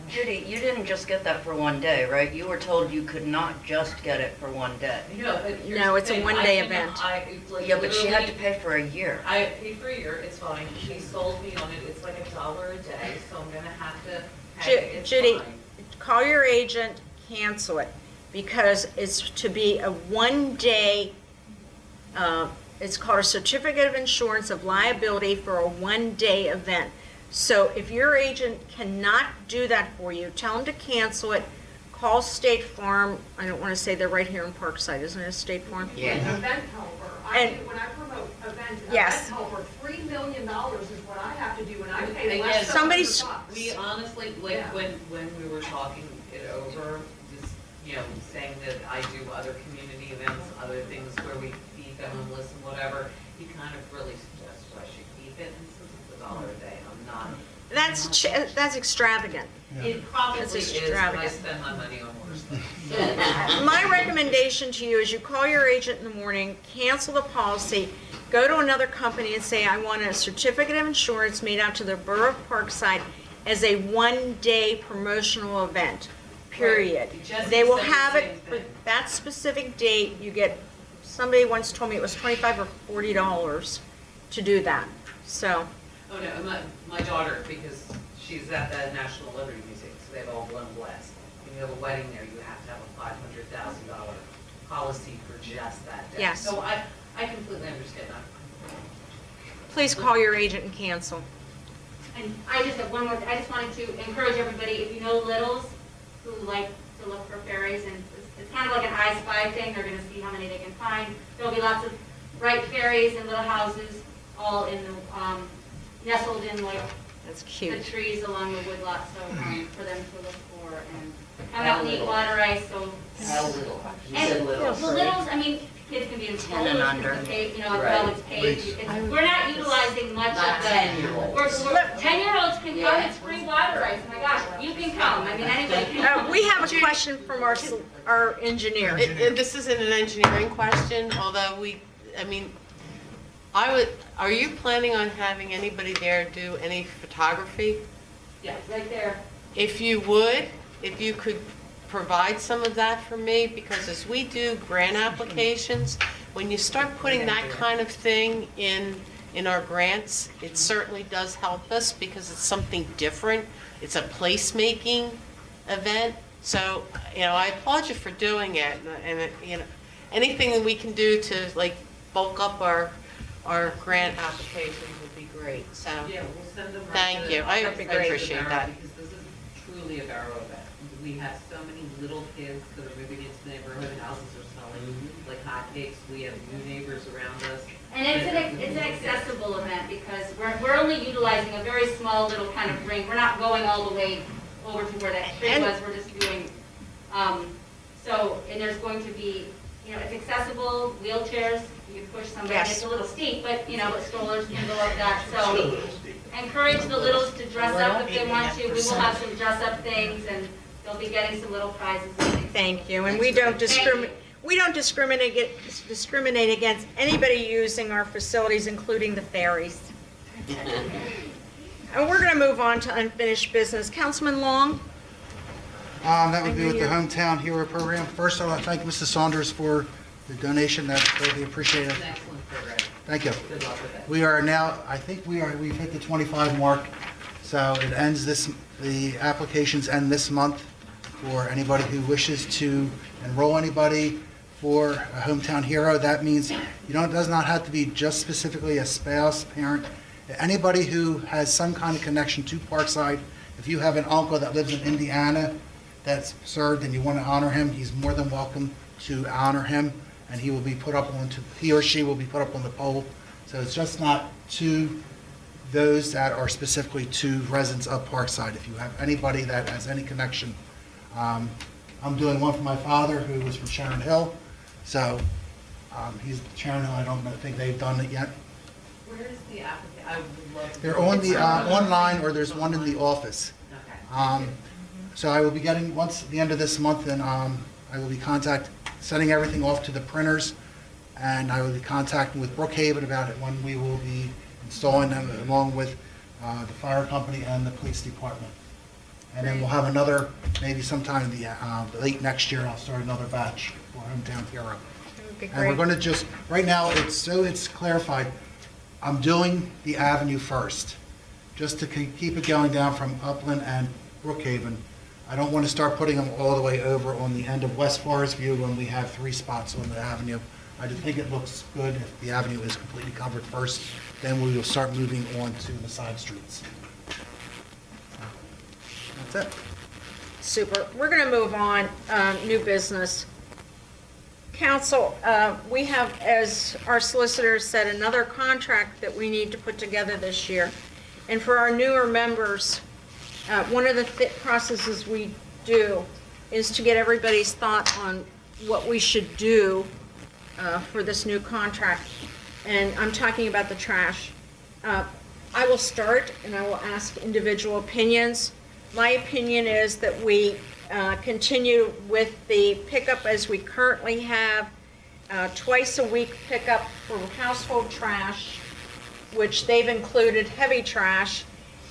Judy, you didn't just get that for one day, right? You were told you could not just get it for one day. No, but here's No, the it's a thing, one-day I can- event. Yeah, but she had to literally- pay for a year. I paid for a year, it's fine. She sold me on it, it's like $1 a day, so I'm gonna have to pay. It's Judy, fine. call your agent, cancel it, because it's to be a one-day, it's called a certificate of insurance of liability for a one-day event. So if your agent cannot do that for you, tell them to cancel it, call State Farm. I don't want to say they're right here in Parkside, isn't it State Farm? Yeah. Event helper, And- when I promote event Yes. helper, $3 million is what I have to do, and I pay Again, less than somebody's- $100. We honestly, like, Yeah. when we were talking it over, just, saying that I do other community events, other things where we feed them and listen, whatever, he kind of really suggested I should keep it, and since it's $1 a day, I'm not. That's extravagant. It probably That's is, but I extravagant. spend my money on worse things. My recommendation to you is you call your agent in the morning, cancel the policy, go to another company and say, I want a certificate of insurance made out to the Borough of Parkside as a one-day promotional event, period. Right. Jesse They will said the have same it for thing. that specific date. You get, somebody once told me it was $25 or $40 to do that. So, Oh, no, my daughter, because she's at the National Liberty Museum, so they have all blown glass. When you have a wedding there, you have to have a $500,000 policy for just that day. Yes. So I completely understand that. please call your agent and cancel. And I just have one more, I just wanted to encourage everybody, if you know littles who like to look for fairies, and it's kind of like an I Spy thing, they're gonna see how many they can find. There'll be lots of bright fairies and little houses, all in the, nestled in like That's the cute. trees along the woodlot, so, for them to look for, and come out and eat water ice, so. How little? You And said little. the littles, I mean, kids can be in 10 and under. well, it's paid. We're not utilizing much Not of the. 10-year-olds. 10-year-olds can come, it's free water ice, my gosh, you can come, I mean, anybody can. We have a question from our engineer. This isn't an engineering question, although are you planning on having anybody there do any photography? Yeah, right there. If you could provide some of that for me, because as we do grant applications, when you start putting that kind of thing in our grants, it certainly does help us because it's something different. It's a placemaking event. So, I applaud you for doing it, and anything that we can do to like bulk up our grant applications would be great, so. Yeah, we'll send them right Thank to you. I to the appreciate Borough, that. Because this is truly a Borough event. We have so many little kids that are moving into the neighborhood, houses are selling like hotcakes, we have new neighbors around us. And it's an accessible event because we're only utilizing a very small little kind of ring. We're not going all the way over to where that tree was, we're just doing, and there's going to be, it's accessible, wheelchairs, you can push somebody, Yes. it's a little steep, but, but strollers can go up that, so. Encourage the littles to dress up if they want to, we will have some dress up things, and they'll be getting some little prizes and things. Thank you, and we don't discriminate against anybody using our facilities, including the ferries. And we're going to move on to unfinished business. Councilman Long? That would be with the Hometown Hero Program. First, I want to thank Mrs. Saunders for the donation. That's greatly appreciated. It's an excellent program. Thank you. Good luck with it. We are now, I think we've hit the 25 mark, so it ends the applications end this month for anybody who wishes to enroll anybody for a Hometown Hero. That means it does not have to be just specifically a spouse, parent, anybody who has some kind of connection to Parkside. If you have an uncle that lives in Indiana that's served and you want to honor him, he's more than welcome to honor him, and he or she will be put up on the pole. So it's just not to those that are specifically to residents of Parkside. If you have anybody that has any connection, I'm doing one for my father who was from Sharon Hill. So he's Sharon Hill. I don't think they've done it yet. Where is the applicant? I would love to. They're on the online, or there's one in the office. Okay. So I will be getting, once at the end of this month, then I will be sending everything off to the printers, and I will be contacting with Brookhaven about it when we will be installing them, along with the fire company and the police department. And then we'll have another, maybe sometime in the late next year, I'll start another batch for Hometown Hero. And we're going to just, right now, it's clarified, I'm doing the avenue first, just to keep it going down from Upland and Brookhaven. I don't want to start putting them all the way over on the end of West Forest View when we have 3 spots on the avenue. I just think it looks good if the avenue is completely covered first, then we will start moving on to the side streets. That's it. Super. We're going to move on, new business. Council, we have, as our solicitor said, another contract that we need to put together this year. And for our newer members, one of the processes we do is to get everybody's thought on what we should do for this new contract. And I'm talking about the trash. I will start and I will ask individual opinions. My opinion is that we continue with the pickup as we currently have, twice a week pickup for household trash, which they've included heavy trash,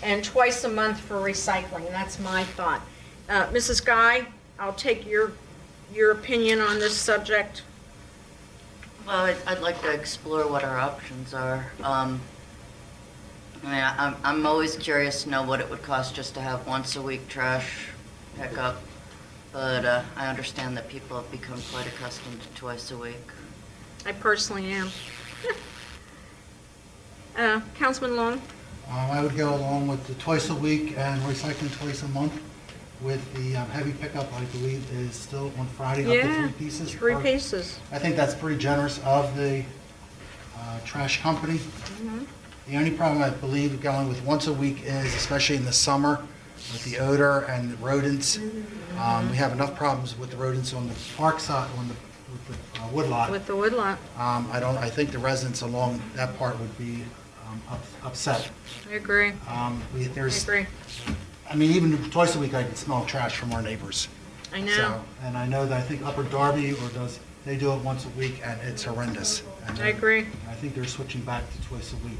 and twice a month for recycling. That's my thought. Mrs. Guy, I'll take your opinion on this subject. Well, I'd like to explore what our options are. I'm always curious to know what it would cost just to have once a week trash pickup, but I understand that people have become quite accustomed to twice a week. I personally am. Councilman Long? I would go along with the twice a week and recycling twice a month, with the heavy pickup, I believe, is still on Friday, up to 3 pieces. 3 pieces. I think that's pretty generous of the trash company. The only problem I believe going with once a week is, especially in the summer, with the odor and the rodents. We have enough problems with the rodents on the park side, with the woodlot. With the woodlot. I think the residents along that part would be upset. I agree. I agree. I mean, even twice a week, I can smell trash from our neighbors. I know. So, and I know that I think Upper Darby they do it once a week, and it's horrendous. And I agree. I think they're switching back to twice a week.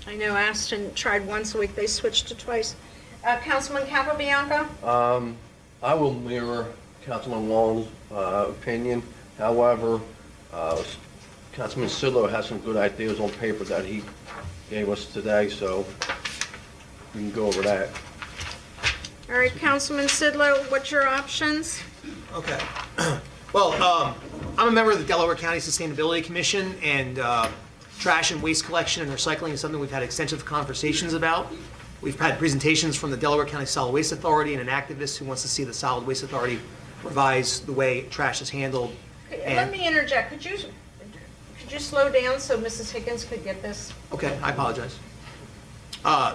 I know Aston tried once a week, they switched to twice. Councilman Capabianco? I will mirror Councilman Long's opinion. However, Councilman Sidlow has some good ideas on paper that he gave us today, so we can go over that. All right, Councilman Sidlow, what's your options? Okay. Well, I'm a member of the Delaware County Sustainability Commission, and trash and waste collection and recycling is something we've had extensive conversations about. We've had presentations from the Delaware County Solid Waste Authority and an activist who wants to see the Solid Waste Authority revise the way trash is handled. Let me interject. Could you slow down so Mrs. Higgins could get this? Okay, I apologize.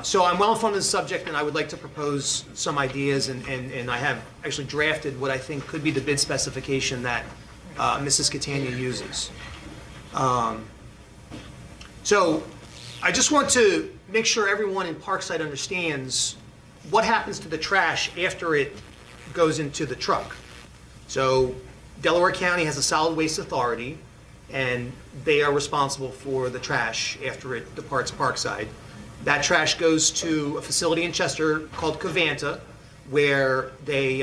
So I'm well informed of the subject, and I would like to propose some ideas, and I have actually drafted what I think could be the bid specification that Mrs. Catania uses. So I just want to make sure everyone in Parkside understands what happens to the trash after it goes into the truck. So Delaware County has a solid waste authority, and they are responsible for the trash after it departs Parkside. That trash goes to a facility in Chester called Covanta, where they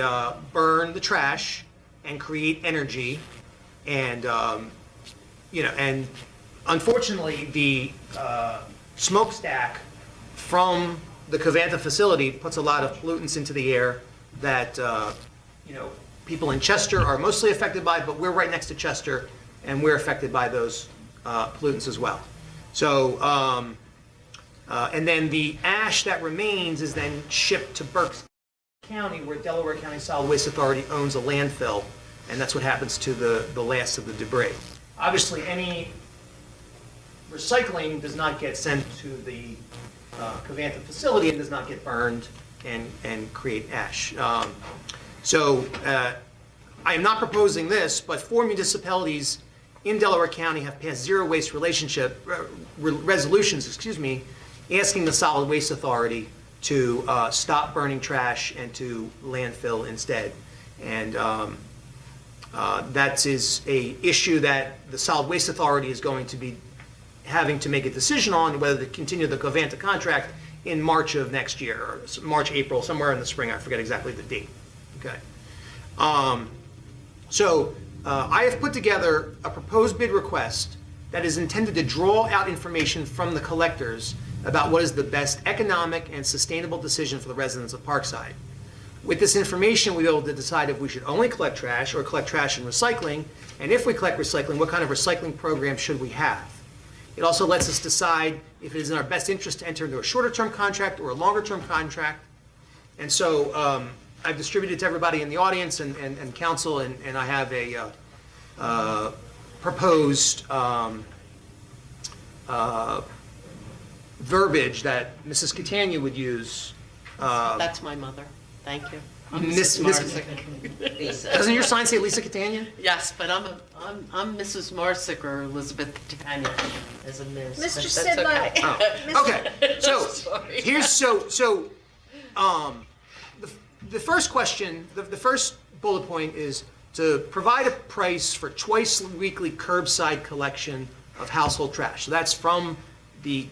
burn the trash and create energy. And, and unfortunately, the smokestack from the Covanta facility puts a lot of pollutants into the air that, people in Chester are mostly affected by, but we're right next to Chester, and we're affected by those pollutants as well. So, and then the ash that remains is then shipped to Berks County, where Delaware County Solid Waste Authority owns a landfill, and that's what happens to the last of the debris. Obviously, any recycling does not get sent to the Covanta facility and does not get burned and create ash. So I am not proposing this, but 4 municipalities in Delaware County have passed zero waste resolutions, asking the Solid Waste Authority to stop burning trash and to landfill instead. And that is a issue that the Solid Waste Authority is going to be having to make a decision on whether to continue the Covanta contract in March of next year, or March, April, somewhere in the spring. I forget exactly the date. Okay. I have put together a proposed bid request that is intended to draw out information from the collectors about what is the best economic and sustainable decision for the residents of Parkside. With this information, we'll be able to decide if we should only collect trash or collect trash and recycling, and if we collect recycling, what kind of recycling program should we have? It also lets us decide if it is in our best interest to enter into a shorter-term contract or a longer-term contract. And so I've distributed to everybody in the audience and council, and I have a proposed verbiage that Mrs. Catania would use. That's my mother. Thank you. I'm Miss- Mrs. Miss- Marsick. Doesn't your sign say Lisa Catania? Yes, but I'm Mrs. Marsick or Elizabeth Catania as a miss. Mr. but that's Sidlow. okay. Okay, so Sorry. here's the first question, the first bullet point is to provide a price for twice weekly curbside collection of household trash. So that's from the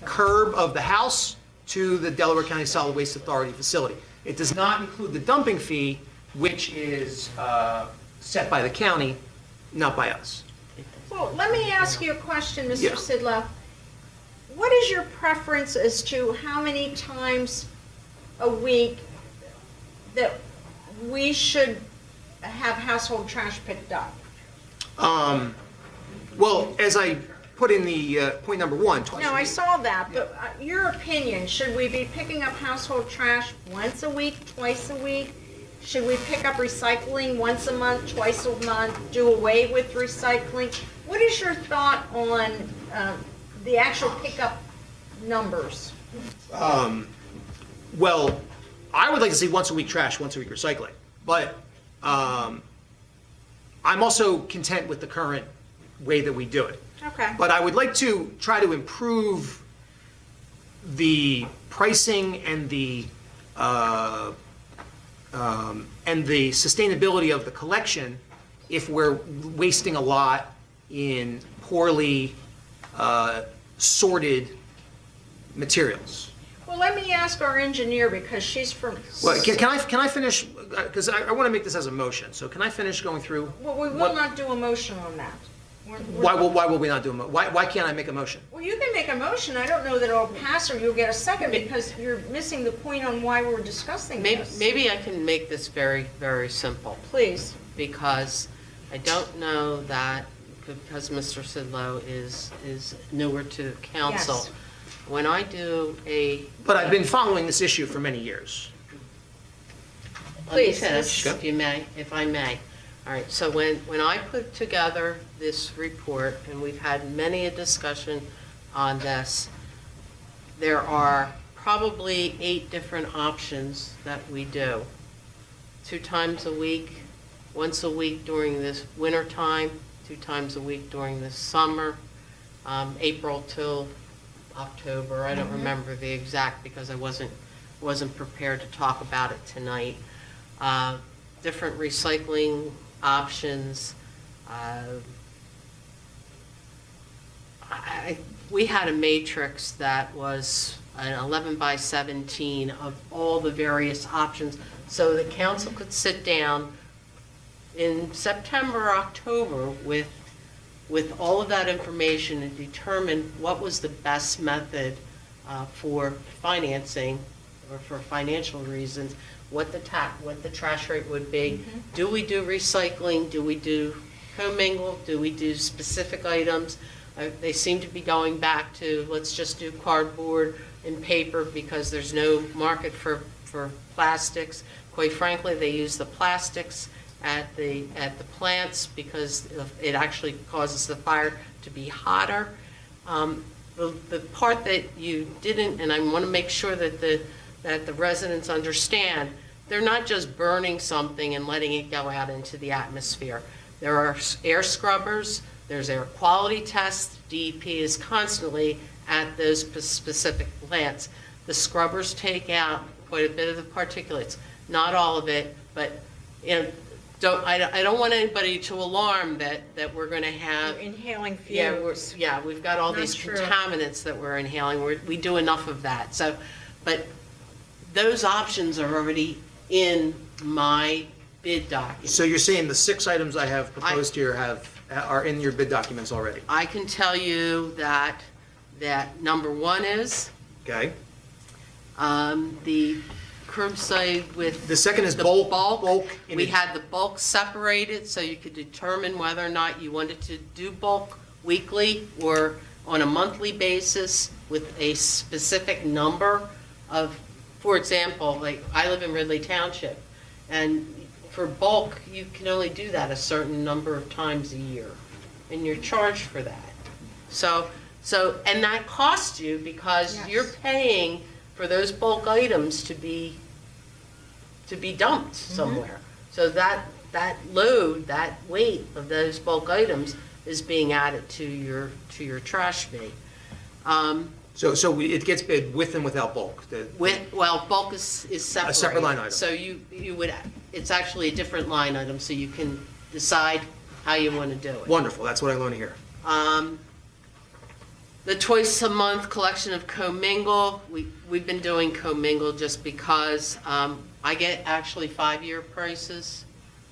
curb of the house to the Delaware County Solid Waste Authority facility. It does not include the dumping fee, which is set by the county, not by us. Well, let me ask you a question, Mr. Yeah. Sidlow. What is your preference as to how many times a week that we should have household trash picked up? Well, as I put in the point number one, twice No, a I week. saw that, but your opinion, should we be picking up household trash once a week, twice a week? Should we pick up recycling once a month, twice a month, do away with recycling? What is your thought on the actual pickup numbers? Well, I would like to see once a week trash, once a week recycling. But I'm also content with the current way that we do it. Okay. But I would like to try to improve the pricing and the sustainability of the collection if we're wasting a lot in poorly sorted materials. Well, let me ask our engineer, because she's from... Well, can I finish? Because I want to make this as a motion. So can I finish going through? Well, we will what- not do a motion on that. Why will we not do why can't I make a motion? Well, you can make a motion. I don't know that it'll pass or you'll get a second because you're missing the point on why we're discussing this. Maybe I can make this very, very simple. Please. Because I don't know that, because Mr. Sidlow is newer to council. Yes. When I do But I've been following this issue for many years. Let me Please. finish, if I may. All right, so when I put together this report, and we've had many a discussion on this, there are probably 8 different options that we do. 2 times a week, once a week during this winter time, 2 times a week during the summer, April till October. I don't remember the exact because I wasn't prepared to talk about it tonight. Different recycling options. We had a matrix that was an 11 by 17 of all the various options, so the council could sit down in September or October with all of that information and determine what was the best method for financing or for financial reasons, what the trash rate would be. Do we do recycling? Do we do commingle? Do we do specific items? They seem to be going back to, let's just do cardboard and paper because there's no market for plastics. Quite frankly, they use the plastics at the plants because it actually causes the fire to be hotter. The part that you didn't, and I want to make sure that the residents understand, they're not just burning something and letting it go out into the atmosphere. There are air scrubbers, there's air quality tests. DEP is constantly at those specific plants. The scrubbers take out quite a bit of the particulates, not all of it, but I don't want anybody to alarm that we're going to have. You're inhaling fumes. We've got all Not these true. contaminants that we're inhaling. We do enough of that. So, but those options are already in my bid document. So you're saying the 6 items I have proposed here are in your bid documents already? I can tell you that number 1 is Okay. the curbside with The second is the bulk. We had the bulk separated so you could determine whether or not you wanted to do bulk weekly or on a monthly basis with a specific number of, for example, like I live in Ridley Township, and for bulk, you can only do that a certain number of times a year, and you're charged for that. So, and that costs you because Yes. you're paying for those bulk items to be dumped somewhere. So that load, that weight of those bulk items is being added to your trash fee. So it gets bid with and without bulk? Bulk is separated. A separate line item. So you would, it's actually a different line item, so you can decide how you want to do it. Wonderful, that's what I want to hear. The twice a month collection of commingle, we've been doing commingle just because I get actually 5-year prices.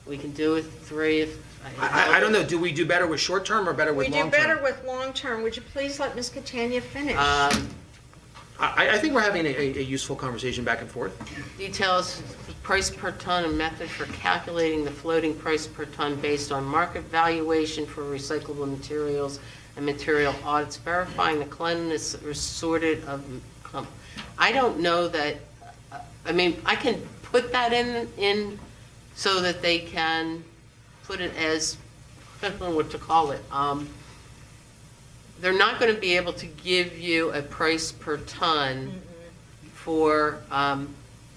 We can do it 3 if. I don't know, do we do better with short term or better with long term? We do better with long term. Would you please let Ms. Catania finish? I think we're having a useful conversation back and forth. Details the price per ton and method for calculating the floating price per ton based on market valuation for recyclable materials and material audits, verifying the cleanliness or sorted of. I don't know that. I mean, I can put that in so that they can put it as, I don't know what to call it. They're not going to be able to give you a price per ton for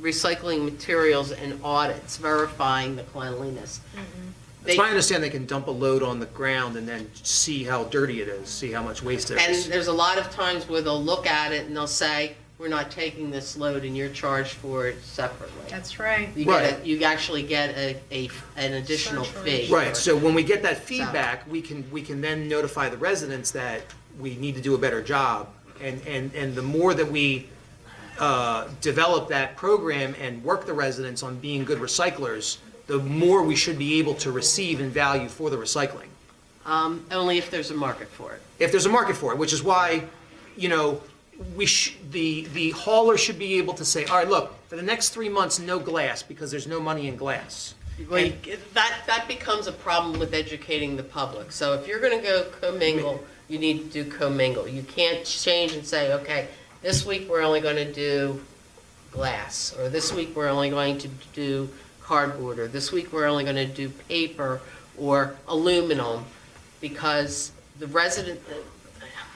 recycling materials and audits, verifying the cleanliness. It's my understanding they can dump a load on the ground and then see how dirty it is, see how much waste there And is. there's a lot of times where they'll look at it and they'll say, we're not taking this load and you're charged for it separately. That's right. You actually get an additional fee. Right, so when we get that feedback, we can then notify the residents that we need to do a better job. And the more that we develop that program and work the residents on being good recyclers, the more we should be able to receive in value for the recycling. Only if there's a market for it. If there's a market for it, which is why, the hauler should be able to say, all right, look, for the next 3 months, no glass, because there's no money in glass. Well, that becomes a problem with educating the public. So if you're gonna go commingle, you need to do commingle. You can't change and say, okay, this week we're only gonna do glass, or this week we're only going to do cardboard, or this week we're only gonna do paper or aluminum, because the resident,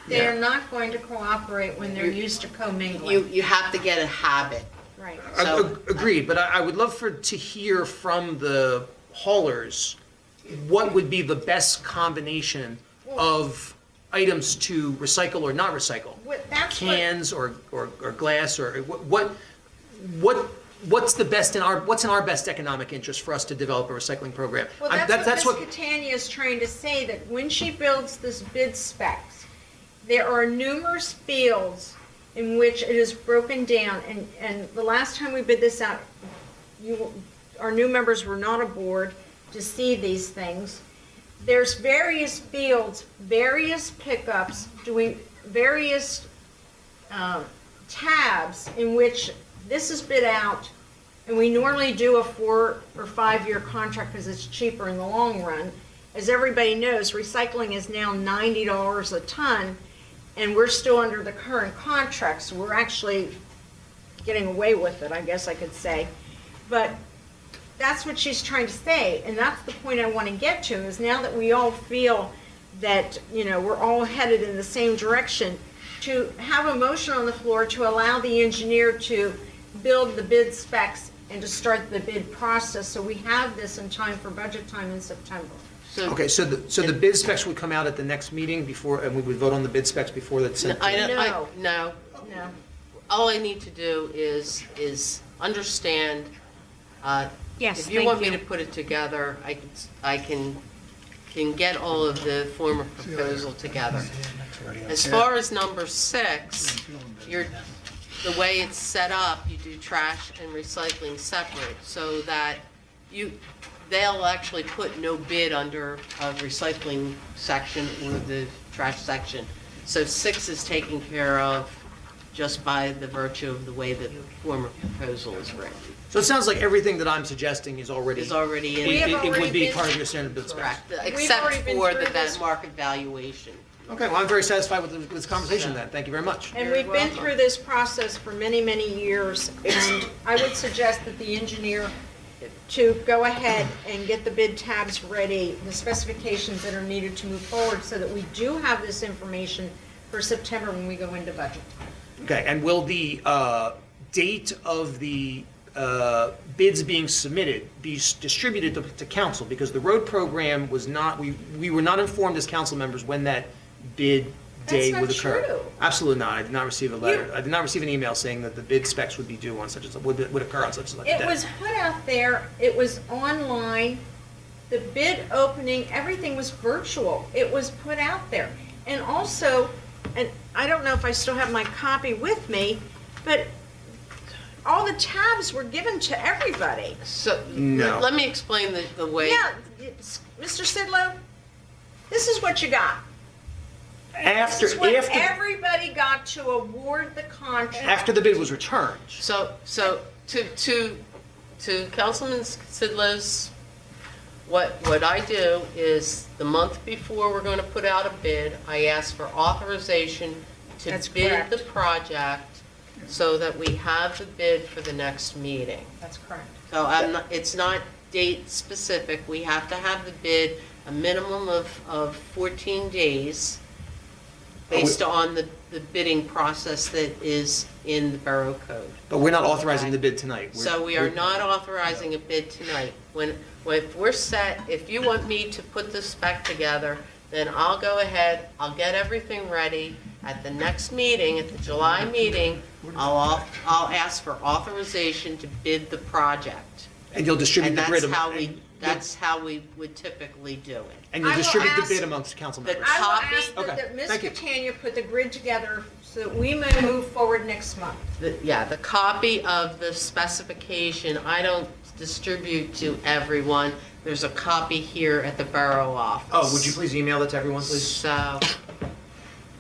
They're not going to cooperate when they're used to commingling. you have to get a habit. Right. So- Agreed, but I would love to hear from the haulers, what would be the best combination of items to recycle or not recycle? That's what- Cans or glass, or what's the best what's in our best economic interest for us to develop a recycling program? Well, that's what Ms. Catania is trying to say, that when she builds this bid specs, there are numerous fields in which it is broken down, and the last time we bid this out, our new members were not aboard to see these things. There's various fields, various pickups, doing various tabs in which this is bid out, and we normally do a 4 or 5 year contract because it's cheaper in the long run. As everybody knows, recycling is now $90 a ton, and we're still under the current contract, so we're actually getting away with it, I guess I could say. But that's what she's trying to say, and that's the point I want to get to, is now that we all feel that, we're all headed in the same direction, to have a motion on the floor to allow the engineer to build the bid specs and to start the bid process, so we have this in time for budget time in September. Okay, so the bid specs would come out at the next meeting before, and we would vote on the bid specs before that's sent to... No. All I need to do is understand, Yes, if you want me to put it together, I can get all of the former proposal together. As far as number 6, the way it's set up, you do trash and recycling separate, so that they'll actually put no bid under a recycling section or the trash section. So 6 is taken care of just by the virtue of the way the former proposal is written. So it sounds like everything that I'm suggesting is already... Is already in. It would be part of your standard bid specs. Correct, except for that market valuation. Okay, well, I'm very satisfied with this conversation then. Thank you very much. And we've been through this process for many, many years, and I would suggest that the engineer to go ahead and get the bid tabs ready, the specifications that are needed to move forward, so that we do have this information for September when we go into budget. Okay, and will the date of the bids being submitted be distributed to council? Because the road program was not, we were not informed as council members when that bid day would occur. That's not true. Absolutely not. I did not receive a letter. I did not receive an email saying that the bid specs would be due on such would occur on such a day. It was put out there, it was online, the bid opening, everything was virtual. It was put out there. And also, and I don't know if I still have my copy with me, but all the tabs were given to everybody. So, No. let me explain the way. Yeah, Mr. Sidlow, this is what you got. This is what everybody got to award the contract. After the bid was returned. So to Councilman Sidlow's, what I do is the month before we're going to put out a bid, I ask for authorization to That's bid correct. the project so that we have the bid for the next meeting. That's correct. So it's not date specific. We have to have the bid a minimum of 14 days based on the bidding process that is in the Borough Code. But we're not authorizing the bid tonight. So we are not authorizing a bid tonight. If we're set, if you want me to put the spec together, then I'll go ahead, I'll get everything ready. At the next meeting, at the July meeting, I'll ask for authorization to bid the project. And you'll distribute the bid. That's how we would typically do it. And you'll I will distribute the ask- bid amongst council members. I will ask Okay, that Ms. thank you. Catania put the grid together so that we may move forward next month. The copy of the specification, I don't distribute to everyone. There's a copy here at the Borough office. Oh, would you please email that to everyone, please? So.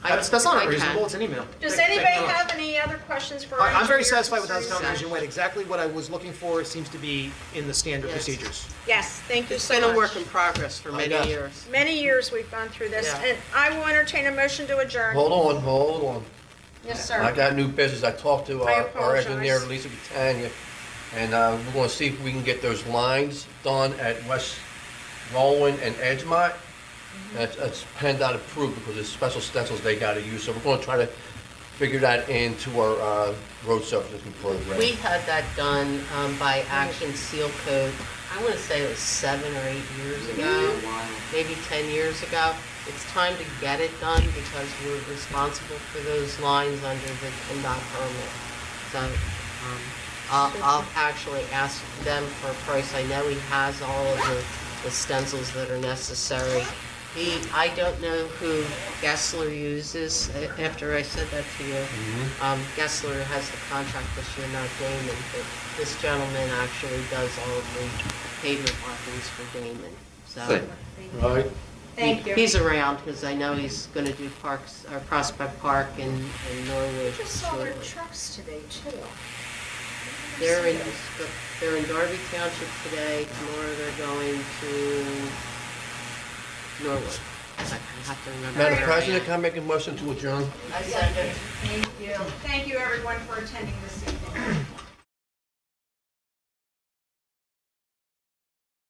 That's not I can. unreasonable, it's an email. Does Thank you anybody very much. have any other questions for? I'm very engineer satisfied with how this concerning conversation went. Exactly what I was looking for. It seems to be in the standard Yes. procedures. Yes, thank you It's so been much. a work in progress for I many know. years. Many years we've gone through this, Yeah. and I will entertain a motion to adjourn. Hold on. Yes, I sir. got new business. I talked to I our engineer, apologize. Lisa Catania, and we're gonna see if we can get those lines done at West Rowan and Edgemont. That's PennDOT approved because it's special stencils they gotta use, so we're gonna try to figure that into our road surface before the rain. We had that done by Action Seal Code, I want to say it was 7 or 8 years ago, maybe 10 years ago. It's time to get it done because we're responsible for those lines under the PennDOT permit. So I'll actually ask them for a price. I know he has all of the stencils that are necessary. I don't know who Gessler uses, after I said that to you. Gessler has the contract this year, not Damon, but this gentleman actually does all of the pavement markings for Damon, so. Good. Right? Thank you. He's around, because I know he's gonna do Parks, or Prospect Park in Norwood. I just saw their shortly. trucks today, too. They're in Darby Township today, tomorrow they're going to Norwood. I have to remember. Madam where I President, am. can I make a motion to adjourn? I second. Thank you. Thank you, everyone, for attending this evening.